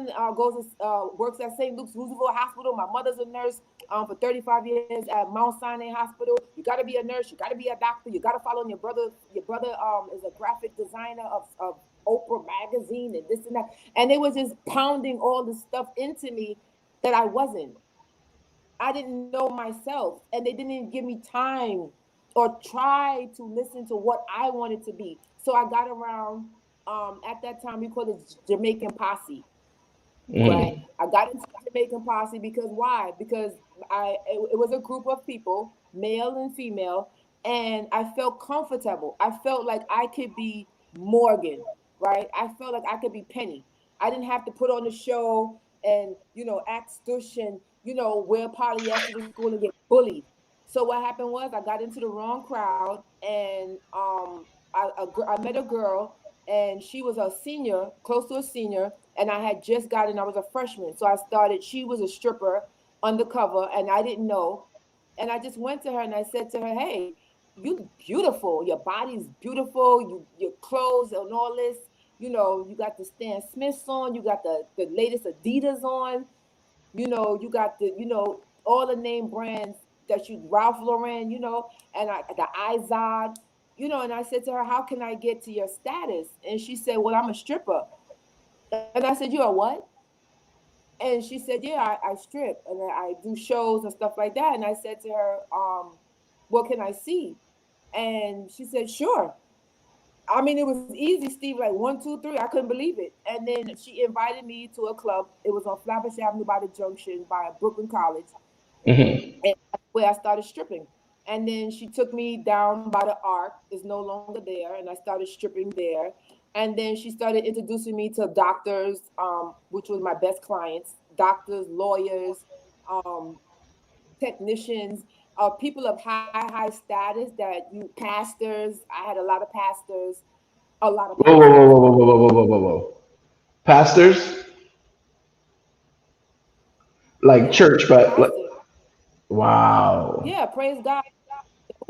works at St. Luke's Roosevelt Hospital. My mother's a nurse for 35 years at Mount Sinai Hospital. You got to be a nurse. You got to be a doctor. You got to follow in your brother. Your brother is a graphic designer of Oprah magazine and this and that. And they was just pounding all this stuff into me that I wasn't. I didn't know myself, and they didn't even give me time or try to listen to what I wanted to be. So I got around. At that time, we called it Jamaican posse. right? Mm-hmm. I got into the Jamaican posse because why? Because it was a group of people, male and female, and I felt comfortable. I felt like I could be Morgan, right? I felt like I could be Penny. I didn't have to put on the show and act stush and wear polyester to school and get bullied. So what happened was I got into the wrong crowd, and I met a girl, and she was a senior, close to a senior, and I had just gotten, I was a freshman. So I started, she was a stripper undercover, and I didn't know. And I just went to her and I said to her, hey, you beautiful. Your body's beautiful. Your clothes and all this. You got the Stan Smiths on. You got the latest Adidas on. You got all the name brands that you Ralph Lauren. And the Izod. And I said to her, how can I get to your status? And she said, well, I'm a stripper. And I said, you're a what? And she said, yeah, I strip and I do shows and stuff like that. And I said to her, what can I see? And she said, sure. I mean, it was easy, Steve, like one, two, three. I couldn't believe it. And then she invited me to a club. It was on Flatbush Avenue by the junction by Brooklyn College. Mm-hmm. And that's where I started stripping. And then she took me down by the Ark. It's no longer there, and I started stripping there. And then she started introducing me to doctors, which was my best clients, doctors, lawyers, um, technicians, people of high status that you pastors. I had a lot of pastors, a lot of Whoa, whoa, whoa, pastors. whoa, whoa, whoa, whoa, whoa, whoa, whoa. Pastors, like Yeah, church, but like, pastors. wow. Yeah, praise God.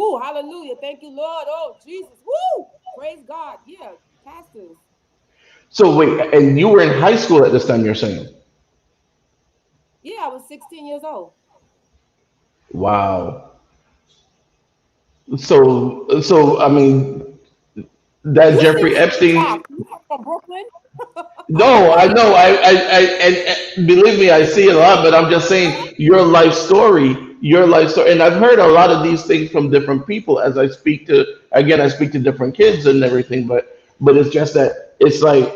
Ooh, hallelujah. Thank you, Lord. Oh, Jesus. Woo! Praise God. Yeah, pastors. So wait, and you were in high school at this time, you're saying? Yeah, I was 16 years old. Wow. So I mean, that You seem Jeffrey Epstein. shocked. You come from Brooklyn? No, I know. And believe me, I see it a lot. But I'm just saying, your life story, and I've heard a lot of these things from different people as I speak to. Again, I speak to different kids and everything. But it's just that it's like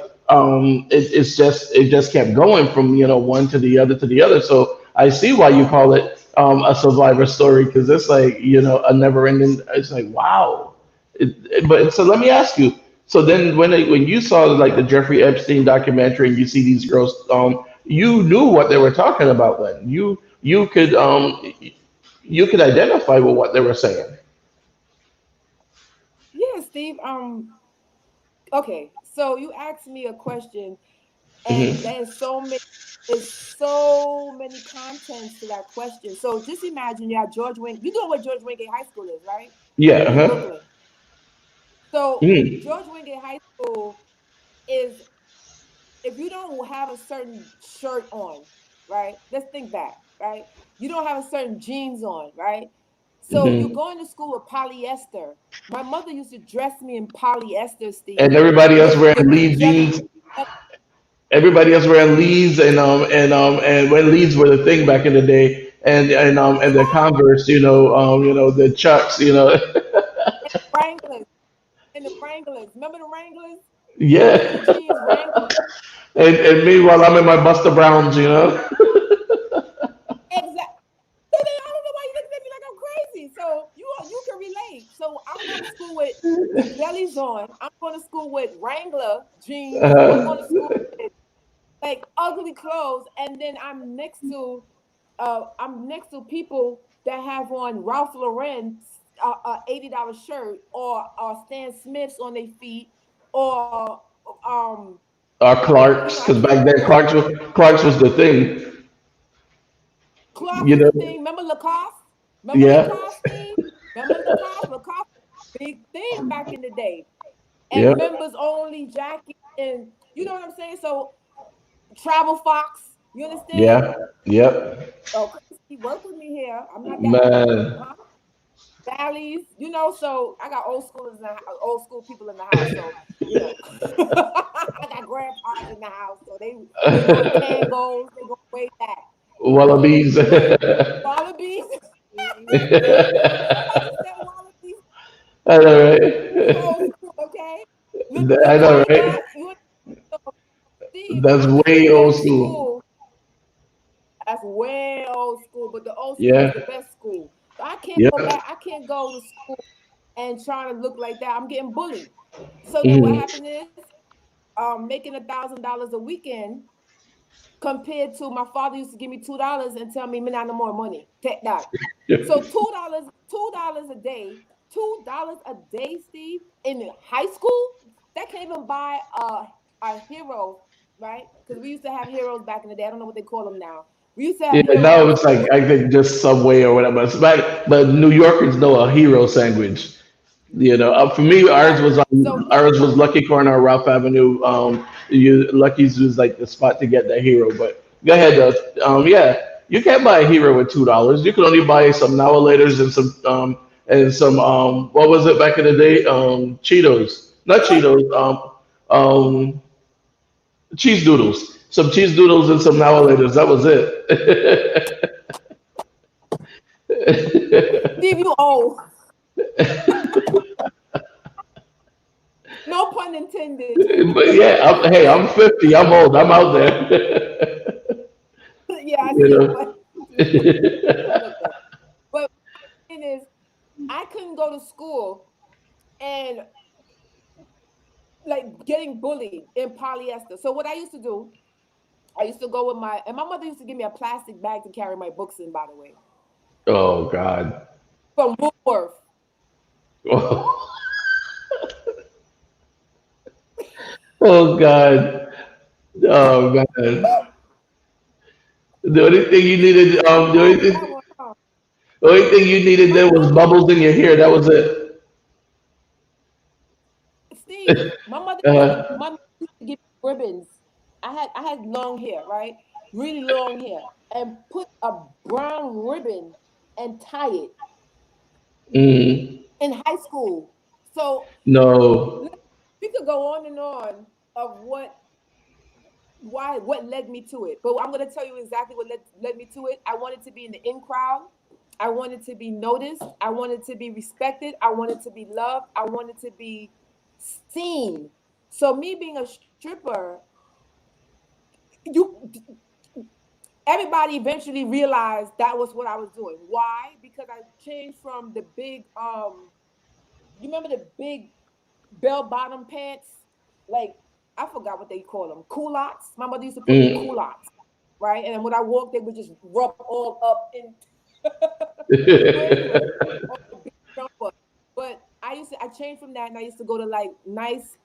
it just kept going from one to the other. So I see why you call it a survivor story because it's like a never ending. It's like wow. But so let me ask you. So then, when you saw like the Jeffrey Epstein documentary, and you see these girls, you knew what they were talking about. Then you could identify with what they were saying. Yeah, Steve. Okay. So you asked me a question, and Hmm. there's so many contents to that question. So just imagine you have George Wing. You know where George Wingate High School is, right? Yeah. In Uh-huh. Brooklyn. So Mm. George Wingate High School is, if you don't have a certain shirt on, right? Let's think back, right? You don't have a certain jeans on, right? So you're Hmm. going to school with polyester. My mother used to dress me in polyester, And Steve, everybody else with wearing lead pajama. jeans. Everybody else wearing leads and when leads were the thing back in the day, and the Converse, the Chucks, Wranglers and the Wranglers. Remember the Wranglers? Blue yeah. jeans, Wranglers. And meanwhile, I'm in my Buster Browns. Exactly. So then I don't know why you looking at me like I'm crazy. So you can relate. So I'm going to school with bellies on. I'm going to school with Wrangler jeans. I'm going to school with like ugly clothes, and then I'm next to people that have on Ralph Lauren $80 shirt or Stan Smiths on their feet or Clark's, I because can't back think then of Clark's was the thing. Clark's You was know, the thing. Remember Lacoste? Remember yeah, Lacoste, Steve? Remember Lacoste? Lacoste was a big thing back in the day. yeah, And members only jackets, and you know what I'm saying? So Travel Fox, you understand? yeah, yep, Oh, Christy, work with me here. I'm not that old, man. huh? Valleys, so I got old school people in the house. So, I got grandpas in the house. So they going tangos, they going way back, Wallabies. but wallabies. Somebody said wallabies. I know, You right? old school, okay? I know, Latifah, right? Steve, That's I'm way still old old school. school. school was Yeah. the best school. So I can't go Yep. back. I can't go to school and trying to look like that. I'm getting bullied. So then what Hmm. happened is, making $1,000 a weekend compared to my father used to give me $2 and tell me, "Me not no more money. Take that." So $2 a day, $2 a day, Steve, in high school, that can't even buy a hero, right? Because we used to have heroes back in the day. I don't know what they call them now. We used to have Yeah, heroes now in it's like school. I think just Subway or whatever. But New Yorkers know a hero sandwich. For me, ours Right. was So on, ours was Lucky Corner on Ralph Avenue. Lucky's was like the spot to get that hero. But go ahead, yeah, you can't buy a hero with $2. You can only buy some now and some what was it back in the day? Cheetos, not Cheetos. Um, cheese doodles. Some cheese doodles and some now That was it. Steve, you old. No pun intended. But yeah, hey, I'm 50. I'm old. I'm out there. Yeah, I you see, know. but a little bit. But the thing is, I couldn't go to school and like getting bullied in polyester. So what I used to do, I used to go with my mother used to give me a plastic bag to carry my books in, by the way, Oh God. from Woolworth. Oh God. Oh man. The only thing you needed, You remember that one, huh? the only thing you needed My then was mother, bubbles in your hair. That was it. Steve, my mother used to, Uh, my mother used to give me ribbons. I had long hair, right? Really long hair, and put a brown ribbon and tie it mm, in high school. So no. we could go on and on of what led me to it. But I'm going to tell you exactly what led me to it. I wanted to be in the in crowd. I wanted to be noticed. I wanted to be respected. I wanted to be loved. I wanted to be seen. So me being a stripper, you everybody eventually realized that was what I was doing. Why? Because I changed from the big you remember the big bell bottom pants? Like I forgot what they call them. Culottes. My mother used to put me in Mm. culottes, right? And when I walked, they would just rub all up in. But anyway, all the big jumper. But I changed from that, and I used to go to like nice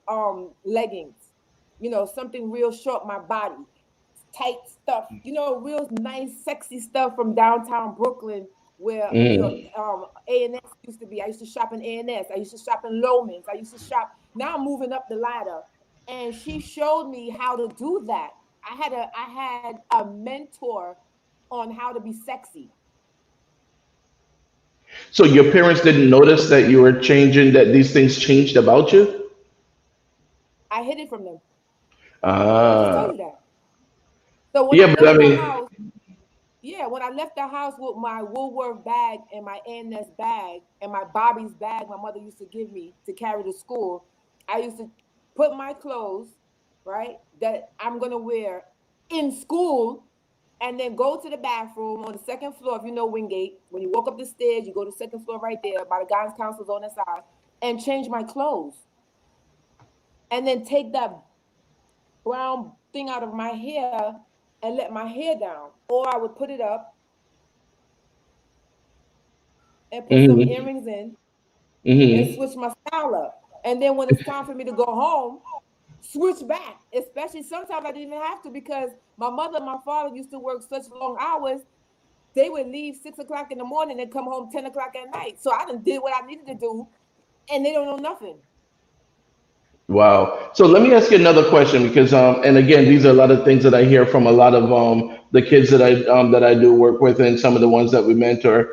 leggings, something real short my body, tight stuff, real nice sexy stuff from downtown Brooklyn where Mm. A&S used to be. I used to shop in A&S. I used to shop in Loman's. I used to shop. Now I'm moving up the ladder, and she showed me how to do that. I had a mentor on how to be sexy. So your parents didn't notice that you were changing, that these things changed about you? I hid it from them. I just told Ah. you that. So when I Yeah, but I left the mean, house, yeah, when I left the house with my Woolworth bag and my A&S bag and my Bobby's bag my mother used to give me to carry to school, I used to put my clothes, right, that I'm going to wear in school and then go to the bathroom on the second floor. If you know Wingate, when you walk up the stairs, you go to the second floor right there by the guidance counselors on the side and change my clothes and then take that brown thing out of my hair and let my hair down. Or I would put it up and put some hmm earrings in and hmm switch my style up. And then when it's time for me to go home, switch back. Especially sometimes I didn't even have to because my mother and my father used to work such long hours. They would leave 6 o'clock in the morning and come home 10 o'clock at night. So I done did what I needed to do, and they don't know nothing. Wow. So let me ask you another question because, and again, these are a lot of things that I hear from a lot of the kids that I do work with, and some of the ones that we mentor.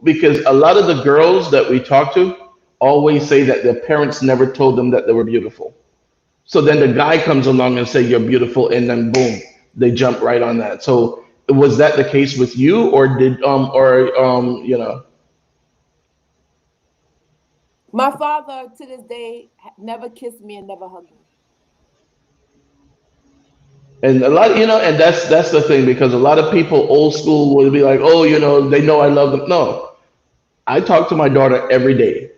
Because a lot of the girls that we talk to always say that their parents never told them that they were beautiful. So then the guy comes along and say you're beautiful, and then boom, they jump right on that. So was that the case with you, or did or My father to this day never kissed me and never hugged me. And a lot, and that's the thing because a lot of people old school would be like, oh, they know I love them. No, I talk to my daughter every day,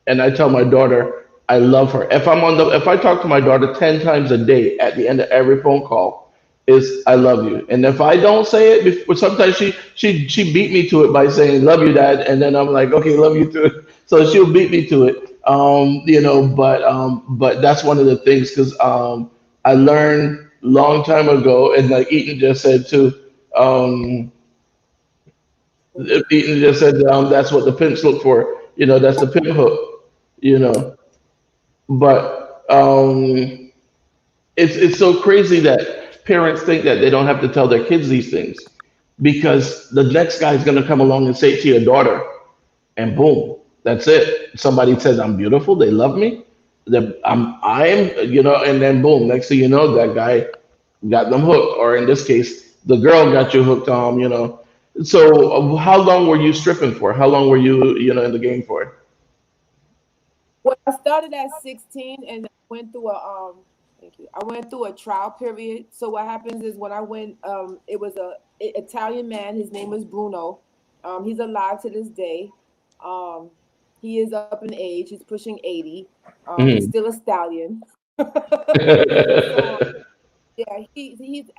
and I tell my daughter I love her. If I talk to my daughter 10 times a day, at the end of every phone call, is I love you. And if I don't say it, sometimes she beat me to it by saying love you, dad, and then I'm like, okay, love you too. So she'll beat me to it. But that's one of the things because I learned long time ago, and like Eaton just said too. Um, Eaton just said that's what the pimps look for. That's the pimp hook. You know, but it's so crazy that parents think that they don't have to tell their kids these things because the next guy's gonna come along and say it to your daughter, and boom, that's it. Somebody says I'm beautiful, they love me, and then boom, next thing you know, that guy got them hooked, or in this case, the girl got you hooked. So how long were you stripping for? How long were you, in the game for? Well, I started at 16 and I went through a thank you. I went through a trial period. So what happens is when I went, it was a Italian man. His name was Bruno. He's alive to this day. Um, he is up in age. He's pushing 80. He's Mhm. still a stallion. So yeah, he's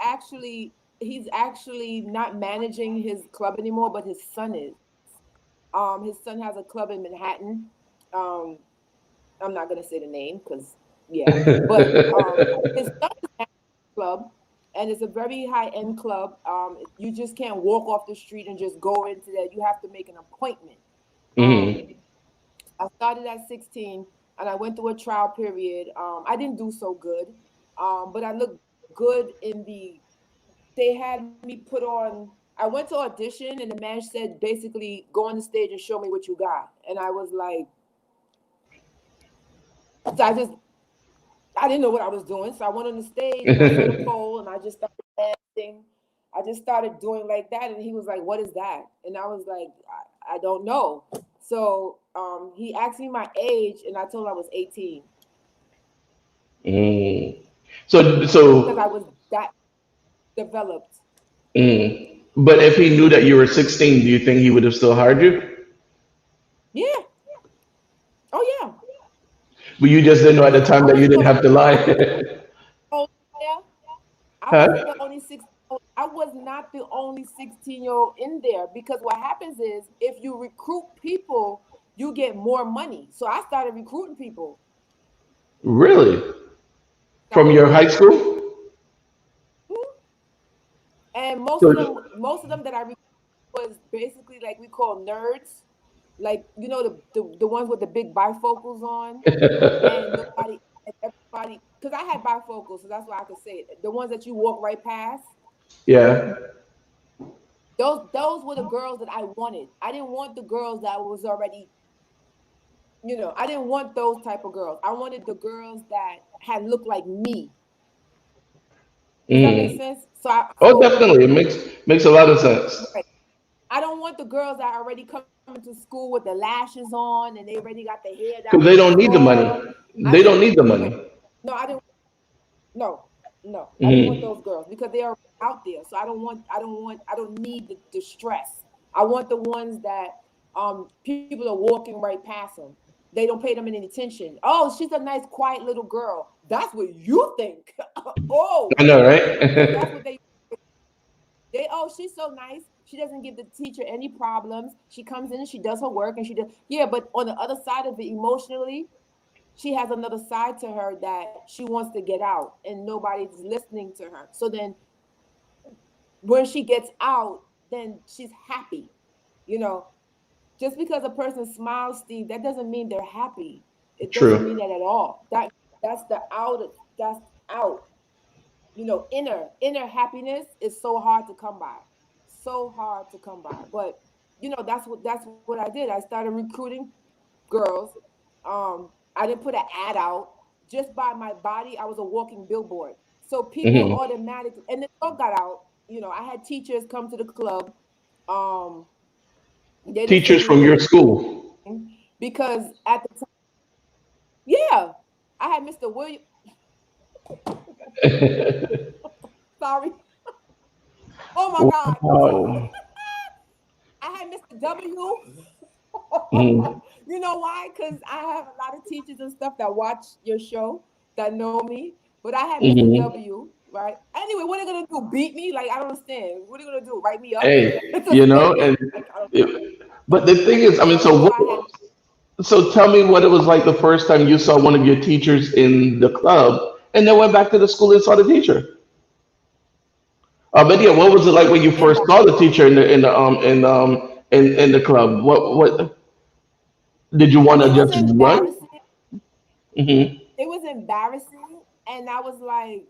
actually not managing his club anymore, but his son is. His son has a club in Manhattan. Um, I'm not gonna say the name because yeah, but his son club, and it's a very high end club. You just can't walk off the street and just go into that. You have to make an appointment. Um, Mhm. I started at 16, and I went through a trial period. I didn't do so good, but I looked good in the. They had me put on. I went to audition, and the man said basically, "Go on the stage and show me what you got." And I was like, so I didn't know what I was doing. So I went on the stage and I saw the pole and I just started dancing. I just started doing like that. And he was like, "What is that?" And I was like, I don't know. So he asked me my age and I told him I was 18 Mm. So, because I so, was that developed. but if he knew that you were 16, do you think he would have still hired you? Yeah. Oh, yeah. But you just didn't know at the Yeah. time I that you wasn't didn't the have to lie. only there. I wasn't Huh? the only I was not the only 16-year-old in there because what happens is if you recruit people, you get more money. So I started recruiting people. Really? From Started. your high school? Mhm. And So, most of them that I recruited was basically like we call nerds, like the ones with the big bifocals on, and nobody and everybody because I had bifocals, so that's why I could say it. The ones that you walk right past. yeah. Those were the girls that I wanted. I didn't want the girls that was already, I didn't want those type of girls. I wanted the girls that had looked like me. Does that make Mm. sense? Oh, definitely. It makes a lot of sense. Right. I don't want the girls that are already coming to school with the lashes on and they already got their hair down to Because their they don't need the jaw. money. I They didn't. don't need the Right. money. No, I didn't. No, no, I didn't want Mm. those girls because they are out there. So I don't need the stress. I want the ones that people are walking right past them. They don't pay them any attention. Oh, she's a nice, quiet little girl. That's what you think. Oh, I know, because that's right? what oh, she's so nice. She doesn't give the teacher any problems. She comes in and she does her work and she does yeah, but on the other side of it, emotionally, she has another side to her that she wants to get out and nobody's listening to her. So then when she gets out, then she's happy. You know, just because a person smiles, Steve, that doesn't mean they're happy. It doesn't mean True. that at all. That's the out that's out. Inner happiness is so hard to come by. So hard to come by. But that's what I did. I started recruiting girls. I didn't put an ad out. Just by my body, I was a walking billboard. So people Hmm. automatically, and the dog got out. I had teachers come to the club. Um, they didn't say Teachers from your anything school. because at the time, yeah, I had Mr. William. Sorry. Oh my God. Wow. I had Mr. W. Mm-hmm. You know why? Because I have a lot of teachers and stuff that watch your show that know me. But I had Mr. Mm-hmm. W. Right. Anyway, what are they gonna do? Beat me? Like I don't understand. What are they gonna do? Write me up? Hey, It's a you know, thing. and Like I don't. but the thing is, I mean, I so remember what? I had. So tell me what it was like the first time you saw one of your teachers in the club, and then went back to the school and saw the teacher. But yeah, what was it like when you first saw the teacher in the club? What did you want to It was just run? embarrassing. Hmm. It was embarrassing, and I was like,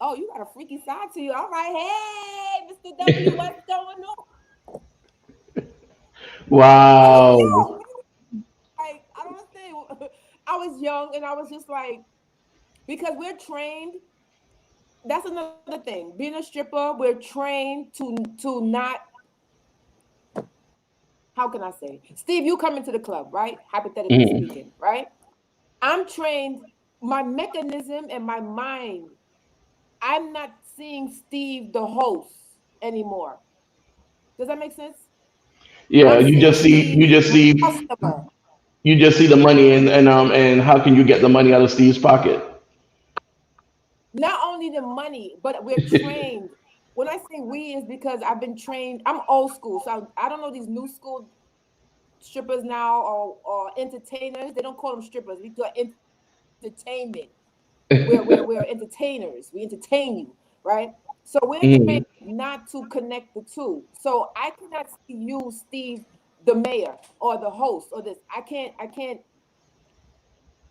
"Oh, you got a freaky side to you." All right, hey, Mr. W, what's going on? I was like, Wow. "Yo, like I don't understand." I was young, and I was just like, because we're trained. That's another thing. Being a stripper, we're trained to not. How can I say, Steve? You come into the club, right? Hypothetically Hmm. speaking, right? I'm trained. My mechanism and my mind. I'm not seeing Steve the host anymore. Does that make sense? Yeah, I'm you seeing just see Steve you just the see customer. you just see the money and how can you get the money out of Steve's pocket? Not only the money, but we're trained. When I say we, is because I've been trained. I'm old school, so I don't know these new school strippers now or entertainers. They don't call them strippers. We do entertainment. We're entertainers. We entertain you, right? So we're trained Hmm. not to connect the two. So I cannot see you, Steve, the mayor or the host or this. I can't.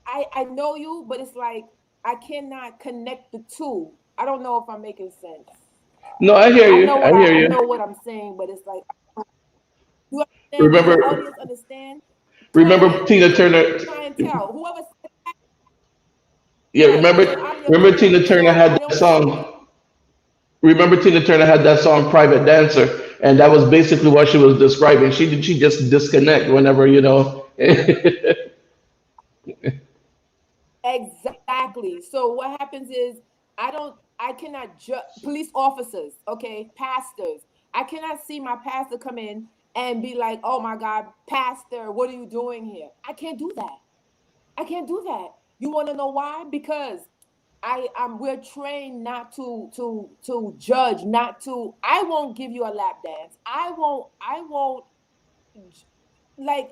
I know you, but it's like I cannot connect the two. I don't know if I'm making sense. No, I hear I you. know I what hear I you. know what I'm saying, but it's like you understand? Does Remember, the audience understand? remember Tina Turner. Clientele. Whoever said Yeah, right. remember So I'm your remember Tina client. Turner So had I that don't see you. song. Remember Tina Turner had that song "Private Dancer," and that was basically what she was describing. She just disconnect whenever you know. Exactly. So what happens is I cannot judge police officers, okay, pastors. I cannot see my pastor come in and be like, "Oh my God, pastor, what are you doing here?" I can't do that. I can't do that. You want to know why? Because I'm we're trained not to judge, not to. I won't give you a lap dance. I won't like.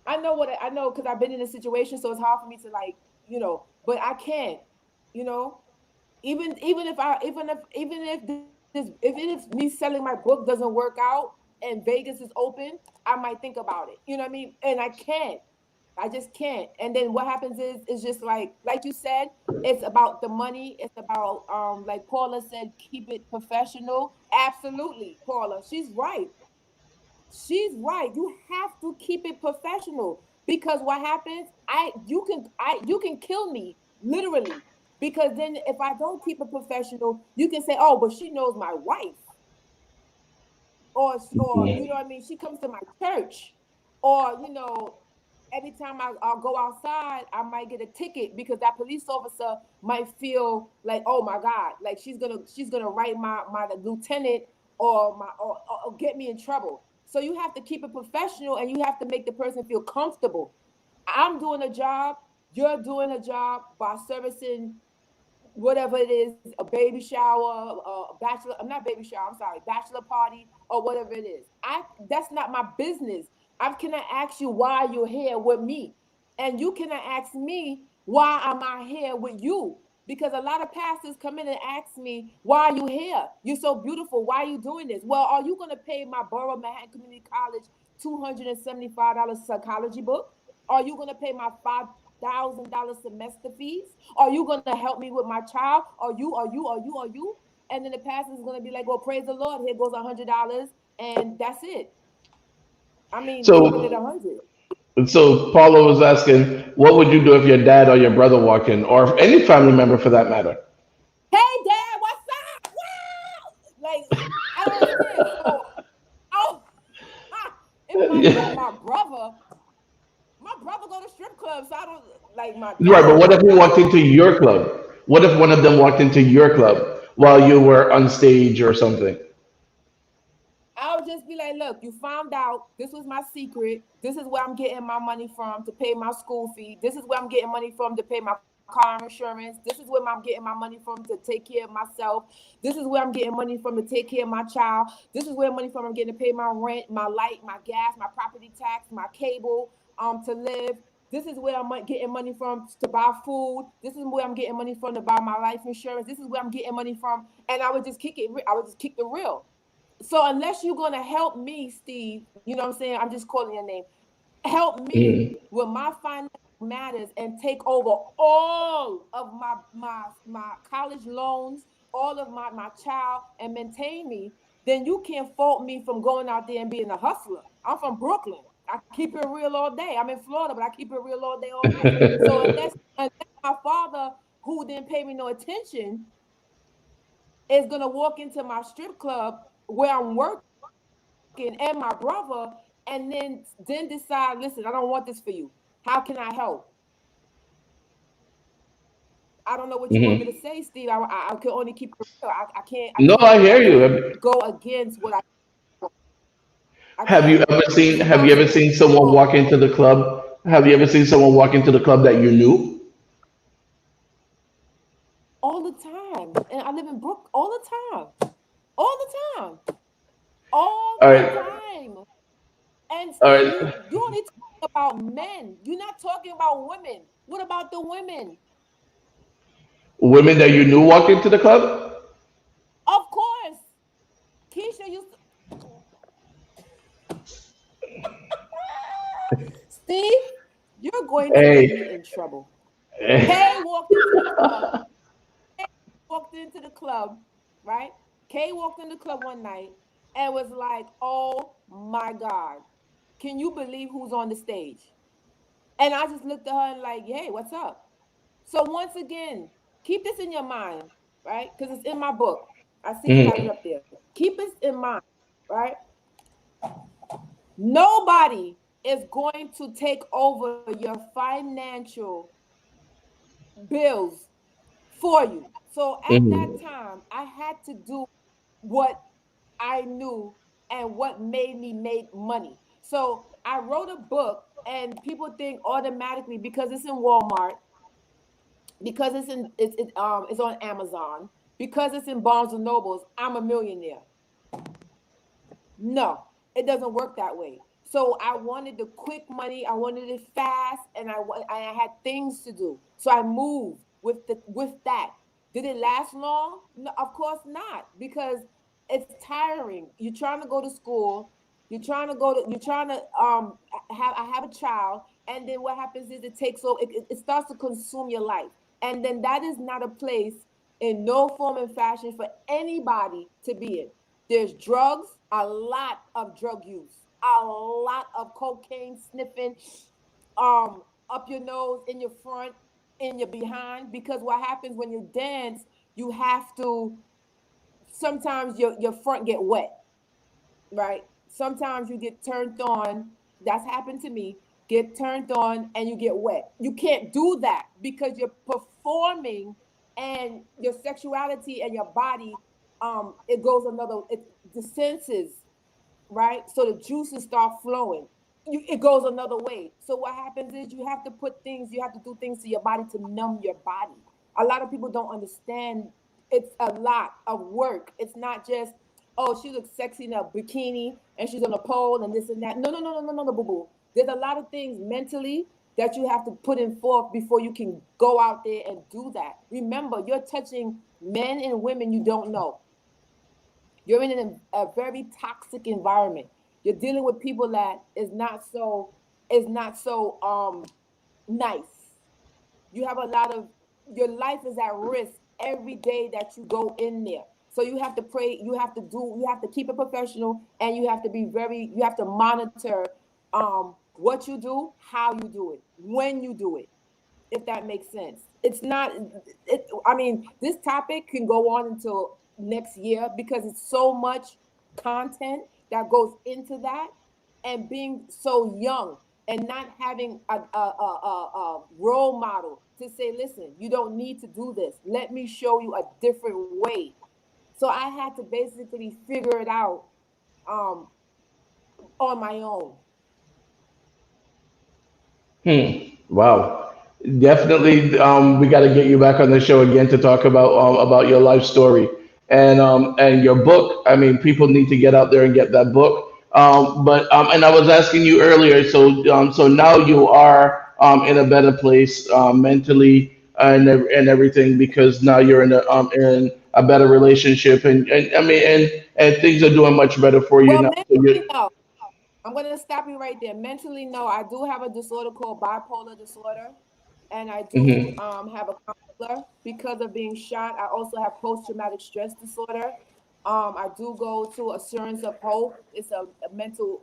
I know because I've been in a situation, so it's hard for me to like, but I can't, you know. Even if me selling my book doesn't work out and Vegas is open, I might think about it. You know what I mean? And I can't. I just can't. And then what happens is just like you said, it's about the money. It's about like Paula said, keep it professional. Absolutely, Paula. She's right. She's right. You have to keep it professional because what happens, you can kill me literally because then if I don't keep it professional, you can say, "Oh, but she knows my wife." Or you know what I mean, she comes to my church. Or every time I'll go outside, I might get a ticket because that police officer might feel like, oh my God, like she's gonna write my lieutenant or get me in trouble. So you have to keep it professional and you have to make the person feel comfortable. I'm doing a job, you're doing a job by servicing whatever it is, a baby shower, a bachelor, I'm not baby shower, I'm sorry, bachelor party or whatever it is. That's not my business. I cannot ask you why you're here with me. And you cannot ask me why am I here with you? Because a lot of pastors come in and ask me, why are you here? You're so beautiful. Why are you doing this? Well, are you going to pay my Borough Manhattan Community College $275 psychology book? Are you going to pay my $5,000 semester fees? Are you going to help me with my child? Are you? And then the pastor is going to be like, well, praise the Lord. Here goes $100. And that's it. I mean, keeping it So 100. so Paula was asking, what would you do if your dad or your brother walked in, or if any family member for that matter? Hey, Dad, what's up? Wow. Like, I don't understand. So, oh, if my brother go to strip clubs, so I don't like my Right, but dad. what if he walked into your club? What if one of them walked into your club while you were on stage or something? I would just be like, look, you found out this was my secret. This is where I'm getting my money from to pay my school fee. This is where I'm getting money from to pay my car insurance. This is where I'm getting my money from to take care of myself. This is where I'm getting money from to take care of my child. This is where money from I'm getting to pay my rent, my light, my gas, my property tax, my cable, to live. This is where I'm getting money from to buy food. This is where I'm getting money from to buy my life insurance. This is where I'm getting money from, and I would just kick it. I would just kick the real. So unless you're gonna help me, Steve, you know what I'm saying? I'm just calling your name. Help me Mm, with my financial matters and take over all of my college loans, all of my child, and maintain me. Then you can't fault me from going out there and being a hustler. I'm from Brooklyn. I keep it real all day. I'm in Florida, but I keep it real all day, all night. So unless my father, who didn't pay me no attention, is gonna walk into my strip club where I'm working and my brother, and then decide, listen, I don't want this for you. How can I help? I don't know what you want me to mhm. say, Steve. I can only keep it real. I No, can't I hear I you. can't go against what I Have you can't. ever seen You have know you what I'm ever saying? seen someone So walk into the club? Have you ever seen someone walk into the club that you knew? all the time. And I live in Brook all the time. All the time. All All the right. time. And All Steve, right. you only talking about men. You're not talking about women. What about the women? Women that you knew walk into the club? Of course. Keisha used to, Steve, you're going to get me Hey. in trouble. Hey. Kay walked into the club. Kay walked into the club, right? Kay walked in the club one night and was like, oh my God, can you believe who's on the stage? And I just looked at her and like, hey, what's up? So once again, keep this in your mind, right? Because it's in my book. I see you have it Mhm, up there. Keep this in mind, right? Nobody is going to take over your financial bills for you. So at that mhm, time, I had to do what I knew and what made me make money. So I wrote a book, and people think automatically because it's in Walmart, because it's on Amazon, because it's in Barnes and Nobles, I'm a millionaire. No, it doesn't work that way. So I wanted the quick money, I wanted it fast, and I had things to do. So I moved with that. Did it last long? No, of course not, because it's tiring. You're trying to go to school, you're trying to have I have a child, and then what happens is it takes over, it starts to consume your life. And then that is not a place in no form and fashion for anybody to be in. There's drugs, a lot of drug use, a lot of cocaine sniffing, up your nose, in your front, in your behind. Because what happens when you dance, you have to sometimes your front get wet, right? Sometimes you get turned on. That's happened to me. Get turned on and you get wet. You can't do that because you're performing, and your sexuality and your body, it goes another, the senses, right? So the juices start flowing. It goes another way. So what happens is you have to do things to your body to numb your body. A lot of people don't understand. It's a lot of work. It's not just, oh, she looks sexy in a bikini and she's on a pole and this and that. No, no, no, no, no, no, no, boo boo. There's a lot of things mentally that you have to put in forth before you can go out there and do that. Remember, you're touching men and women you don't know. You're in a very toxic environment. You're dealing with people that is not so nice. You have a lot of, your life is at risk every day that you go in there. So you have to pray, you have to keep it professional, and you have to monitor what you do, how you do it, when you do it, if that makes sense. It's not I mean, this topic can go on until next year because it's so much content that goes into that, and being so young and not having a role model to say, listen, you don't need to do this. Let me show you a different way. So I had to basically figure it out um, on my own. Hmm. Wow. Definitely, we got to get you back on the show again to talk about your life story and your book. I mean, people need to get out there and get that book. But and I was asking you earlier, so now you are in a better place mentally and everything because now you're in a better relationship and I mean and things are doing much better for you Well, now. So you're, mentally, no. I'm going to stop you right there. Mentally, no. I do have a disorder called bipolar disorder, and I do Mhm. have a counselor because of being shot. I also have post traumatic stress disorder. I do go to Assurance of Hope. It's a mental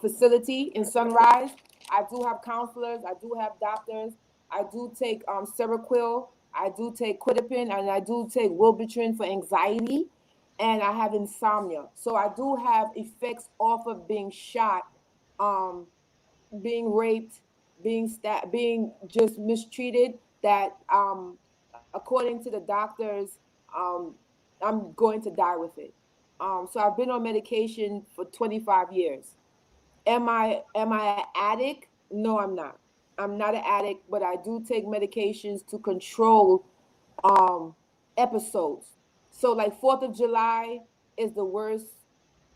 facility in Sunrise. I do have counselors. I do have doctors. I do take Seroquel. I do take Quidapin, and I do take Wellbutrin for anxiety. And I have insomnia. So I do have effects off of being shot, um, being raped, being just mistreated. That according to the doctors, um, I'm going to die with it. So I've been on medication for 25 years. Am I an addict? No, I'm not. I'm not an addict, but I do take medications to control um episodes. So like 4th of July is the worst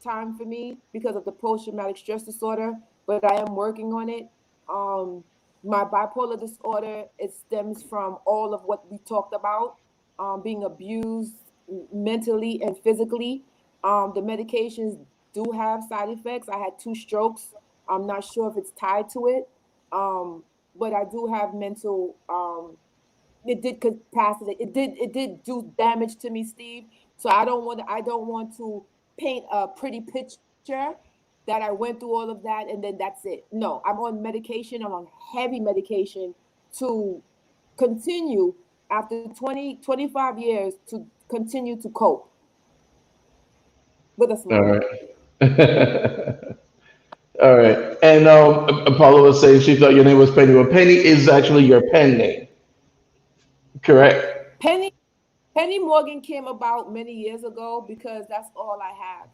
time for me because of the post traumatic stress disorder, but I am working on it. Um my bipolar disorder, it stems from all of what we talked about, being abused mentally and physically. The medications do have side effects. I had 2 strokes. I'm not sure if it's tied to it. But I do have mental it did capacity. It did do damage to me, Steve. So I don't want to paint a pretty picture that I went through all of that and then that's it. No, I'm on medication. I'm on heavy medication to continue after 20, 25 years to continue to cope with a All smile. right. All right. And Paula was saying she thought your name was Penny. Well, Penny is actually your pen name, correct? Penny Penny Morgan came about many years ago because that's all I have.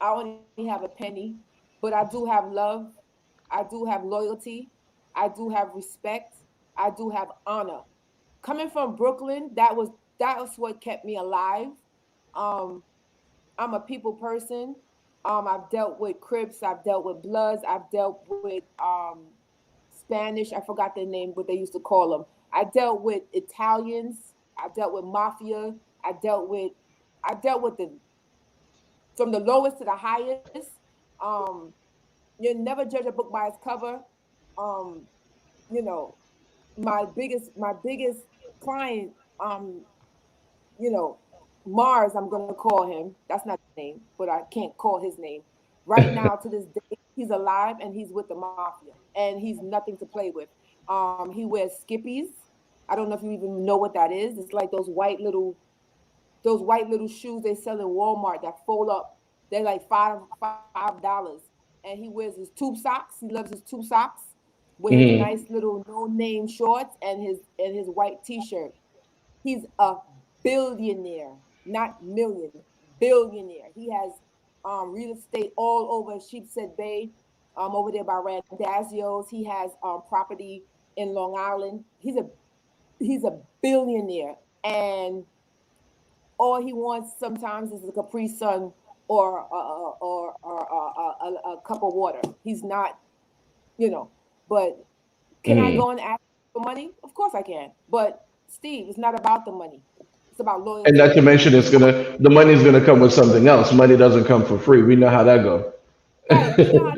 I only have a penny, but I do have love. I do have loyalty. I do have respect. I do have honor. Coming from Brooklyn, that was what kept me alive. Um, I'm a people person. I've dealt with Crips, I've dealt with Bloods, I've dealt with Spanish. I forgot their name, what they used to call them. I dealt with Italians. I dealt with mafia. I dealt with I dealt with the from the lowest to the highest. Um, you never judge a book by its cover. Um, you know, my biggest client, you know, Mars, I'm gonna call him. That's not his name, but I can't call his name. Right now, to this day, he's alive and he's with the mafia, and he's nothing to play with. He wears skippies. I don't know if you even know what that is. It's like those white little shoes they sell in Walmart that fold up. They're like $5. And he wears his tube socks. He loves his tube socks with his nice Hmm. little no name shorts and his white t-shirt. He's a billionaire, not million, billionaire. He has real estate all over Sheepshead Bay, over there by Randazio's. He has property in Long Island. He's a billionaire, and all he wants sometimes is a Capri Sun or a cup of water. He's not, but can I go Hmm. and ask for money? Of course I can. But Steve, it's not about the money. It's about And not loyalty. to mention, It's about the money's gonna come with something else. Money doesn't come for free. We know how that go. right. You know how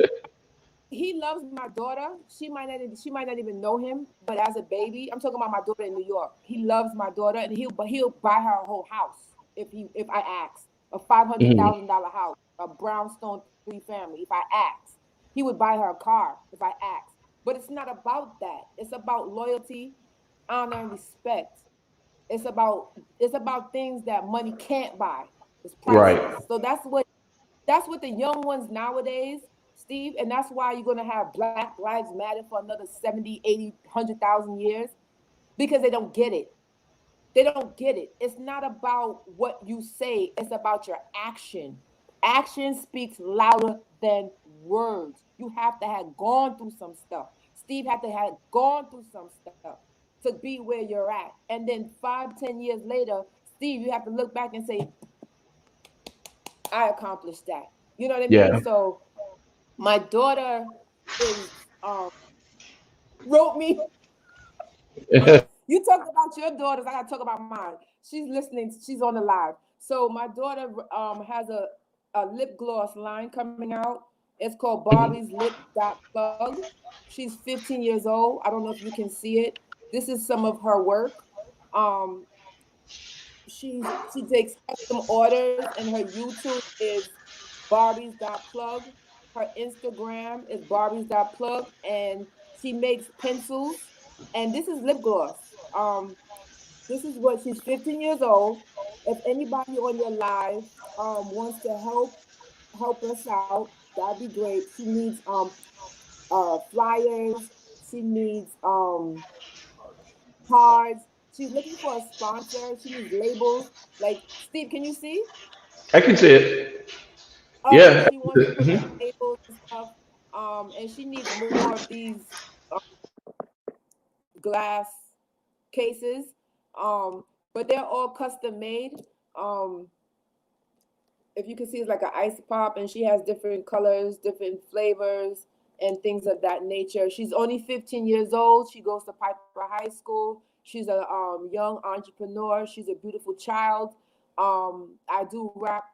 he loves my daughter. She might not even know him, but as a baby, I'm talking about my daughter in New York. He loves my daughter, and he'll buy her a whole house if I ask, a five hundred Hmm. thousand dollar house, a brownstone 3 family. If I ask, he would buy her a car if I asked. But it's not about that. It's about loyalty, honor, and respect. It's about things that money can't buy. It's Right. priceless. So that's what the young ones nowadays. Steve. And that's why you're going to have Black Lives Matter for another 70, 80, 100,000 years, because they don't get it. They don't get it. It's not about what you say, it's about your action. Action speaks louder than words. You have to have gone through some stuff. Steve had to have gone through some stuff to be where you're at. And then 5, 10 years later, Steve, you have to look back and say, I accomplished that. You know what I mean? Yeah. So my daughter is wrote me. You talked about your daughters. I gotta talk about mine. She's listening. She's on the live. So my daughter has a lip gloss line coming out. It's called Barbie's Mhm. Lip Dot Plug. She's 15 years old. I don't know if you can see it. This is some of her work. Um, she takes custom orders, and her YouTube is Barbies dot plug. Her Instagram is Barbies dot plug, and she makes pencils. And this is lip gloss. This is what she's 15 years old. If anybody on your live wants to help us out, that'd be great. She needs flyers. She needs cards. She's looking for a sponsor. She needs labels. Like Steve, can you see? I can see it. Okay, Yeah. she wants to put like Mhm. labels and stuff. And she needs more of these glass cases. But they're all custom made. Um, if you can see, it's like an ice pop, and she has different colors, different flavors, and things of that nature. She's only 15 years old. She goes to Piper High School. She's a young entrepreneur. She's a beautiful child. I do wrap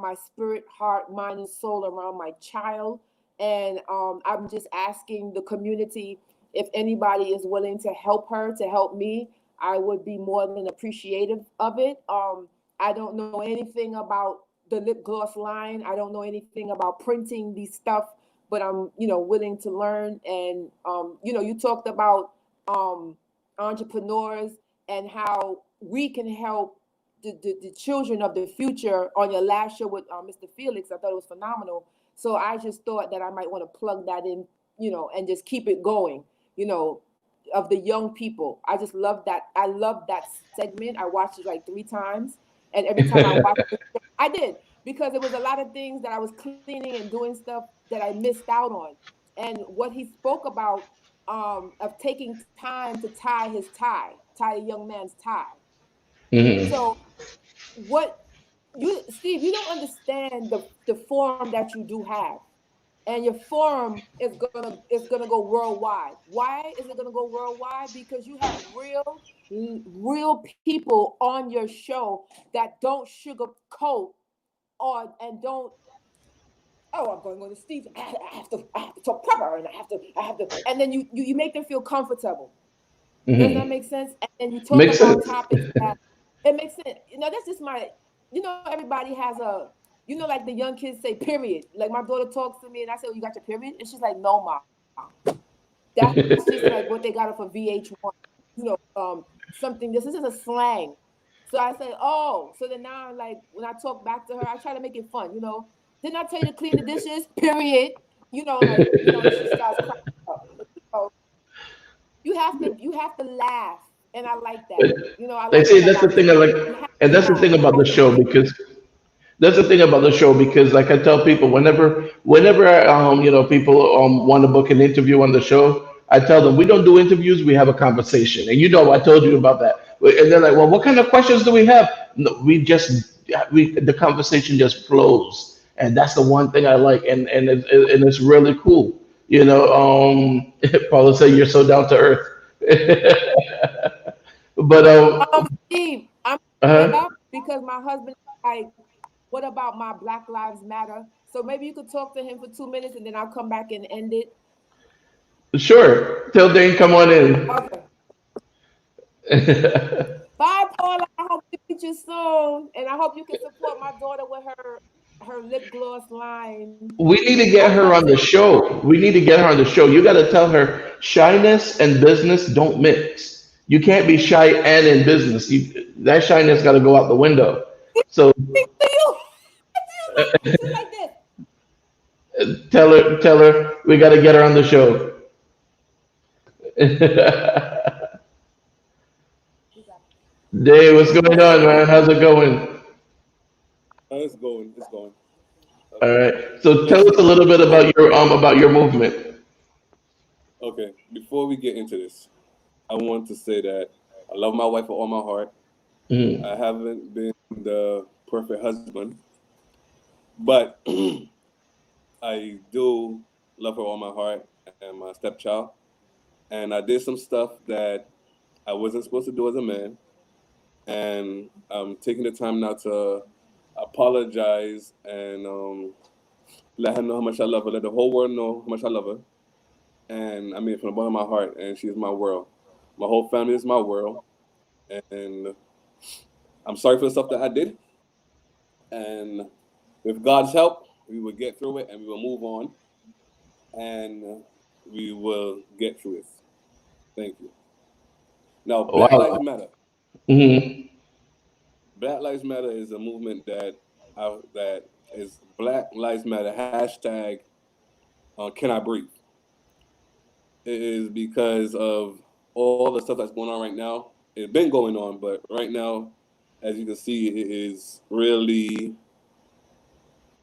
my spirit, heart, mind, and soul around my child, and I'm just asking the community if anybody is willing to help her, to help me. I would be more than appreciative of it. I don't know anything about the lip gloss line. I don't know anything about printing these stuff, but I'm, willing to learn. And you talked about um, entrepreneurs and how we can help the children of the future on your last show with Mr. Felix. I thought it was phenomenal. So I just thought that I might want to plug that in, and just keep it going, you know, of the young people. I just love that. I love that segment. I watched it like 3 times, and every time I watched it, I did, because it was a lot of things that I was cleaning and doing stuff that I missed out on. And what he spoke about, of taking time to tie a young man's tie. Mhm. So what you Steve, you don't understand the forum that you do have, and your forum is gonna go worldwide. Why is it gonna go worldwide? Because you have real people on your show that don't sugarcoat, and don't. Oh, I'm going to Steve. I have to talk proper, and I have to, and then you make them feel comfortable. Does that Mhm. make sense? And then you talk Makes about sense. topics that it makes sense. That's just my. Everybody has a. Like the young kids say, period. Like my daughter talks to me, and I say, "Oh, you got your period?" And she's like, "No, ma." That's just like what they got off of VH1. Something. This is a slang. So I say, "Oh." So then now, like when I talk back to her, I try to make it fun. Didn't I tell you to clean the dishes? Period. And she starts cracking up. You have to laugh, and I like that. I They like say that that's the about thing you. I like, You have and to that's the laugh. thing You about the have to show make. because that's the thing about the show because, like I tell people, whenever people want to book an interview on the show, I tell them we don't do interviews, we have a conversation. And I told you about that. And they're like, well, what kind of questions do we have? No, the conversation just flows, and that's the one thing I like, and it's really cool. Paula said you're so down to earth. But Steve, I'm uh yeah, because my husband is like, what about my Black Lives Matter? So maybe you could talk to him for 2 minutes, and then I'll come back and end it. sure, tell Dane come on in. Okay. Bye, Paula. I hope to meet you soon, and I hope you can support my daughter with her lip gloss line. We need to I would get love her to. on the show. We need to get her on the show. You got to tell her shyness and business don't mix. You can't be shy and in business. That shyness got to go out the window. So Speak to you. She's like this. Tell her we got to get her on the show. Dave, what's going on, man? How's it going? It's going. It's going. All Okay. right. So tell us Listen. a little bit Before about your movement. okay, before we get into this, I want to say that I love my wife with all my heart. Mm. I haven't been the perfect husband, but I do love her all my heart and my stepchild. And I did some stuff that I wasn't supposed to do as a man, and I'm taking the time now to apologize and let her know how much I love her. Let the whole world know how much I love her. And I mean from the bottom of my heart, and she's my world. My whole family is my world, and I'm sorry for the stuff that I did. And with God's help, we will get through it, and we will move on, and we will get through it. Thank you. Now, Black Lives Wow. Matter. Hmm. Black Lives Matter is a movement that is Black Lives Matter hashtag. Can I breathe? It is because of all the stuff that's going on right now. It's been going on, but right now, as you can see, it is really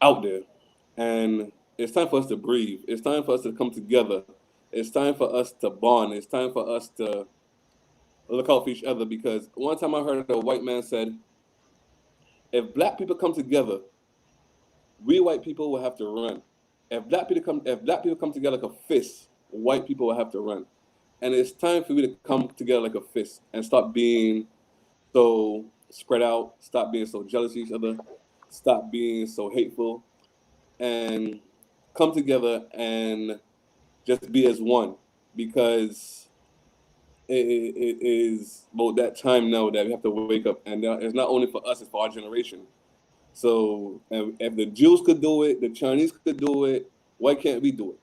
out there. And it's time for us to breathe. It's time for us to come together. It's time for us to bond. It's time for us to look out for each other. Because one time I heard a white man said, if black people come together, we white people will have to run. If black people come together like a fist, white people will have to run. And it's time for we to come together like a fist and stop being so spread out, stop being so jealous of each other, stop being so hateful, and come together and just be as one. Because it is about that time now that we have to wake up, and it's not only for us; it's for our generation. So, if the Jews could do it, the Chinese could do it. Why can't we do it?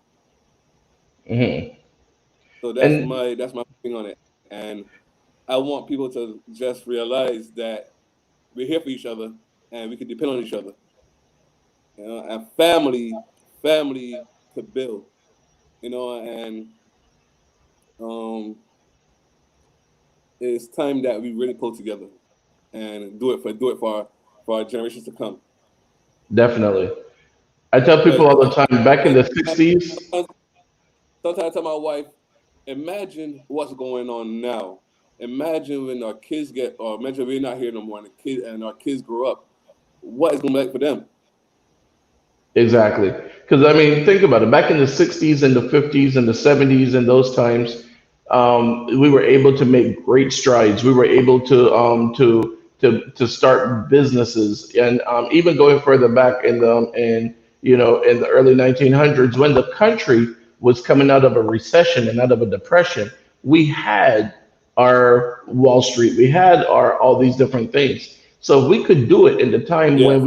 Hmm. So And that's my thing on it. And I want people to just realize that we're here for each other and we can depend on each other. And family could build. And um, it's time that we really pull together and do it for our generations to come. definitely, I tell people Because all the time. Back in the '60s, sometimes, sometimes I tell my wife, imagine what's going on now. Imagine when our kids get, or imagine we're not here no more, and our kids grow up. What is going to be like for them? exactly. Because I mean, think about it. Back in the '60s and the '50s and the '70s and those times, we were able to make great strides. We were able to start businesses, and even going further back in the early 1900s when the country was coming out of a recession and out of a depression, we had our Wall Street, we had our all these different things. So we could do it in the time Yeah, when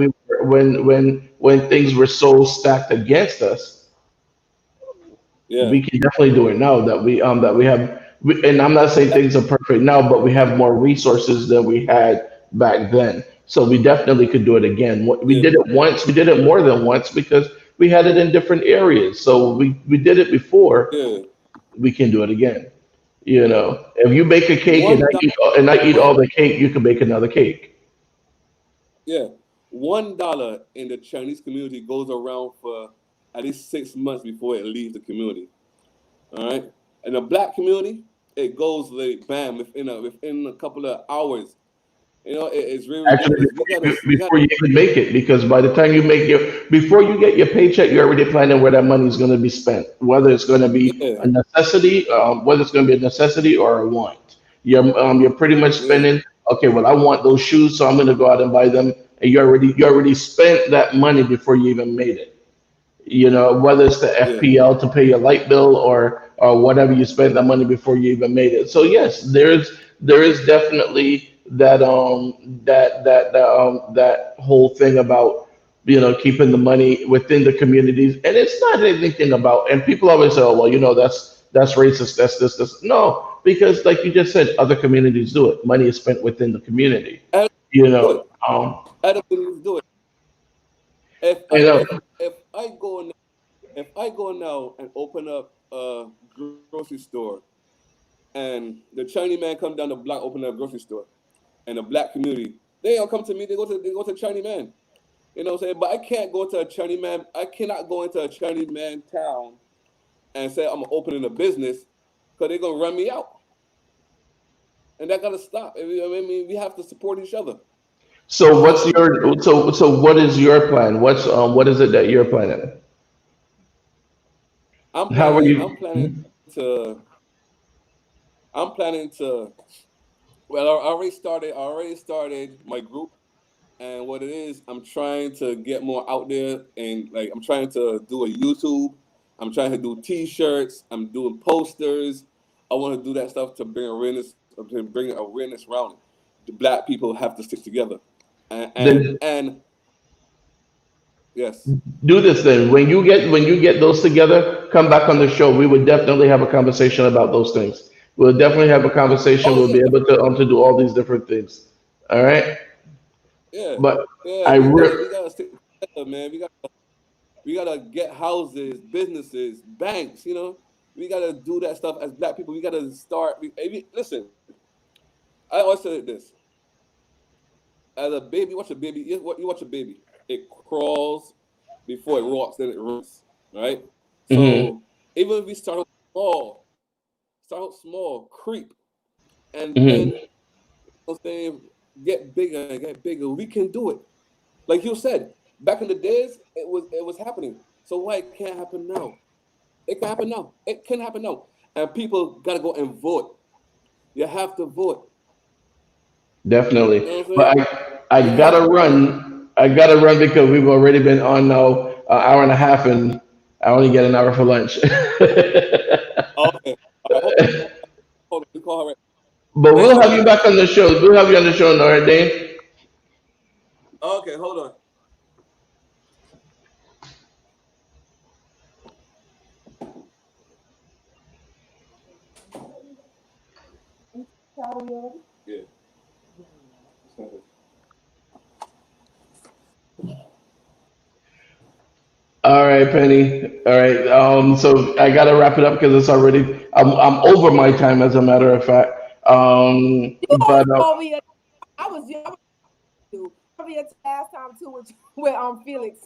when things were so stacked against us. yeah, We can definitely do it now that we have. And I'm not saying things are perfect now, but we have more resources than we had back then. So we definitely could do it again. We yeah, did it once. We did it more than once because we had it in different areas. So we did it before. yeah. We can do it again. If you bake a cake One dollar, and I eat all the cake, you can bake another cake. yeah, $1 in the Chinese community goes around for at least 6 months before it leaves the community. All right, in the black community, it goes like bam within a couple of hours. It's really Actually, ridiculous. We got before you even make it, because by the time you make before you get your paycheck, you're already planning where that money is going to be spent, whether it's going to be yeah, a necessity, whether it's going to be a necessity or a want. You're pretty much yeah, spending. Okay, well, I want those shoes, so I'm going to go out and buy them, and you already spent that money before you even made it. Whether it's the yeah, FPL to pay your light bill or whatever, you spent the money before you even made it. So yes, there is definitely that whole thing about keeping the money within the communities, and it's not anything about. And people always say, oh well, that's racist, that's this. No, because like you just said, other communities do it. Money is spent within the community. Adam, You do it. know, um, Adam, please do it. If I I know. if if I go in If I go now and open up a grocery store, and the Chinese man come down the block, open up a grocery store, and the black community, they don't come to me. They go to Chinese man. You know what I'm saying? But I can't go to a Chinese man. I cannot go into a Chinese man town and say I'm opening a business because they're gonna run me out, and that gotta stop. I mean, we have to support each other. So what's Um, your what is your plan? What is it that you're planning? I'm How are planning. I'm you? planning to. I'm planning to. Well, I already started my group, and what it is, I'm trying to get more out there, and like I'm trying to do a YouTube. I'm trying to do T-shirts. I'm doing posters. I want to do that stuff to bring awareness around it. The black people have to stick together, Then and yes. do this then. When you get those together, come back on the show. We would definitely have a conversation about those things. We'll definitely have a conversation. Oh We'll yeah, be able to do all these different things. All right. yeah, But yeah. I We gotta stick together, man. We gotta get houses, businesses, banks. We gotta do that stuff as black people. We gotta start. Listen, I always said this: as a baby, you watch a baby. It crawls before it walks, then it runs. Right. mhm, So even if we start out small, creep, and mhm. then saying get bigger. We can do it. Like you said, back in the days, it was happening. So why it can't happen now? It can happen now. It can happen now. And people gotta go and vote. You have to vote. Definitely. You know what I'm But saying? I You have gotta to vote. run. I gotta run because we've already been on now an hour and a half, and I only get an hour for lunch. Okay. All right. Hold on. We call her right. But Hang we'll on. have Let you me. back on the show. We'll have you on the show, all right, Dane? Okay. Hold on. Yeah. All right, Penny. All right. So I gotta wrap it up because it's already. I'm over my time, as a matter of fact. You But over here. I was you. Over here last time too with Felix.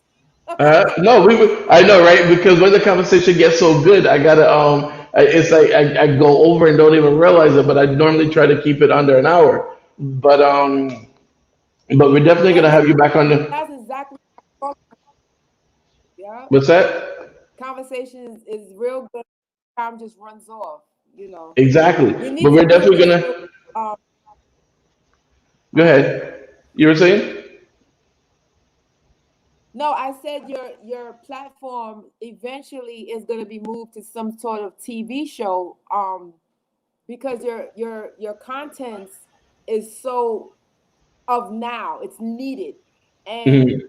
no, we would. I know, right? Because when the conversation gets so good, I gotta. It's like I go over and don't even realize it. But I normally try to keep it under an hour. But we're definitely Yeah, gonna have you back on the. that's exactly. Yeah, What's that? conversation is real good. Time just runs off. You know, Exactly. we But need to we're build definitely this. gonna. Um, Go uh-huh. ahead. You were saying? No, I said your platform eventually is going to be moved to some sort of TV show. Because your contents is so of now. It's needed, and Mhm.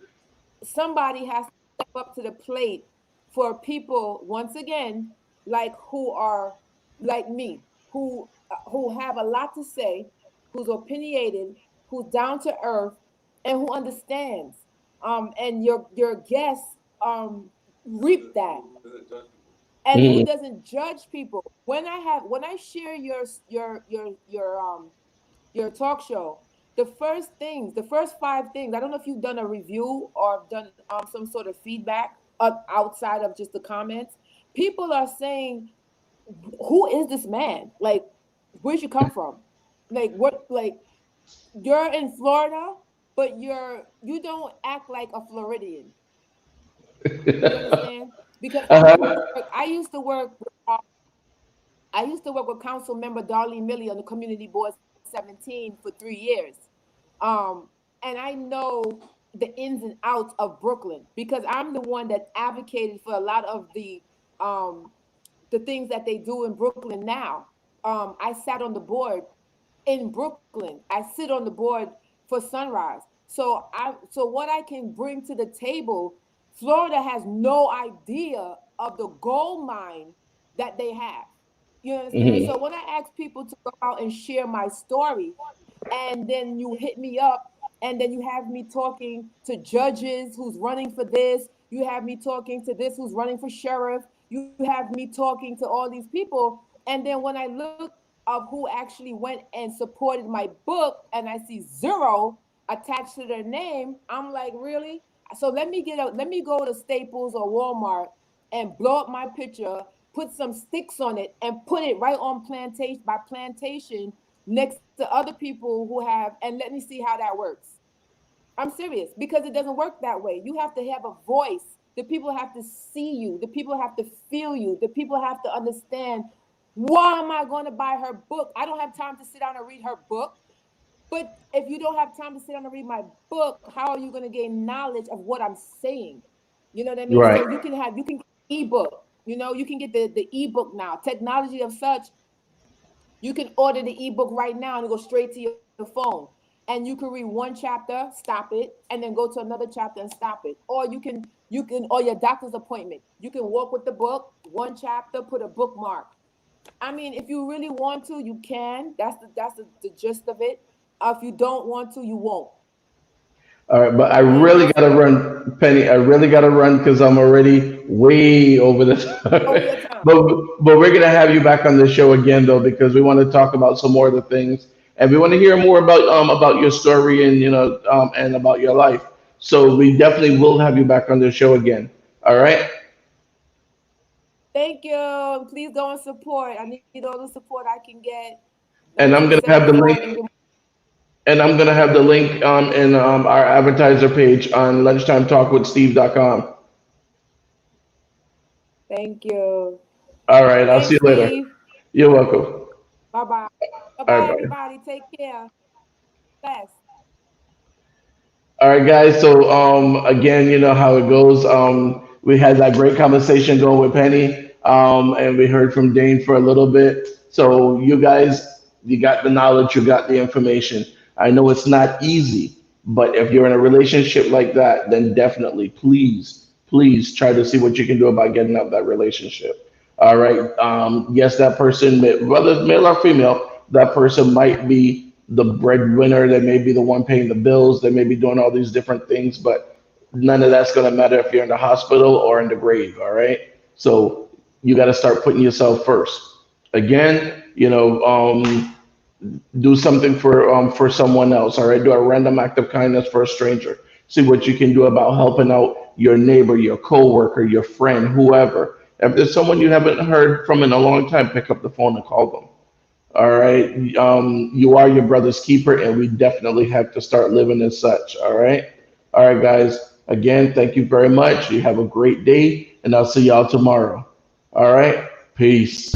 somebody has to step up to the plate for people once again, like who are like me, who have a lot to say, who's opinionated, who's down to earth, and who understands. And your guests reap that, and who Mhm. doesn't judge people. When I share your talk show, the first five things, I don't know if you've done a review or done some sort of feedback outside of just the comments. People are saying, who is this man? Like, where'd you come from? Like, what? Like, you're in Florida, but you don't act like a Floridian. You understand? Because Uh-huh. I used to work I used to work with Council Member Darlene Millie on the Community Board 17 for 3 years. Um, and I know the ins and outs of Brooklyn because I'm the one that advocated for a lot of the things that they do in Brooklyn now. I sat on the board in Brooklyn. I sit on the board for Sunrise. So what I can bring to the table, Florida has no idea of the gold mine that they have. You understand? So Mhm. when I ask people to go out and share my story, and then you hit me up, and then you have me talking to judges who's running for this, You have me talking to this who's running for sheriff. You have me talking to all these people. And then when I look of who actually went and supported my book and I see zero attached to their name, I'm like, really? So let me go to Staples or Walmart and blow up my picture, put some sticks on it, and put it right on plantation by plantation next to other people who have, and let me see how that works. I'm serious because it doesn't work that way. You have to have a voice. The people have to see you. The people have to feel you. The people have to understand, why am I going to buy her book? I don't have time to sit down and read her book. But if you don't have time to sit down and read my book, how are you going to gain knowledge of what I'm saying? You know what I mean? Right. So you can get ebook. You know, you can get the ebook now. Technology of such, you can order the ebook right now and go straight to your phone. And you can read one chapter, stop it, and then go to another chapter and stop it. Or or your doctor's appointment. You can walk with the book, one chapter, put a bookmark. I mean, if you really want to, you can. The gist of it. If you don't want to, you won't. All right, but I And really that's gotta run, Penny. I really gotta run because I'm already way over this. over your time. but we're gonna have you back on the show again though because we want to talk about some more of the things and we want to hear more about your story and and about your life. So we definitely will have you back on the show again. All right, Thank you. Please go and support. I need all the support I can get. and I'm gonna have the 1975 link. Ingrid. And I'm gonna have the link in our advertiser page on lunchtimetalkwithsteve.com. Thank you. All right, I'll see Thanks, you later. Steve. You're welcome. Bye bye. Bye All bye, right, bye. everybody. Take care. Bless. All right, guys. So again, you know how it goes. We had that great conversation going with Penny, and we heard from Dane for a little bit. So you guys, you got the knowledge, you got the information. I know it's not easy, but if you're in a relationship like that, then definitely, please try to see what you can do about getting out of that relationship. All right. Yes, that person, whether it's male or female, that person might be the breadwinner. They may be the one paying the bills. They may be doing all these different things, but none of that's going to matter if you're in the hospital or in the grave. All right. So you got to start putting yourself first. Again, do something for someone else. All right. Do a random act of kindness for a stranger. See what you can do about helping out your neighbor, your coworker, your friend, whoever. If there's someone you haven't heard from in a long time, pick up the phone and call them. All right. You are your brother's keeper, and we definitely have to start living as such. All right. All right, guys. Again, thank you very much. You have a great day, and I'll see y'all tomorrow. All right. Peace.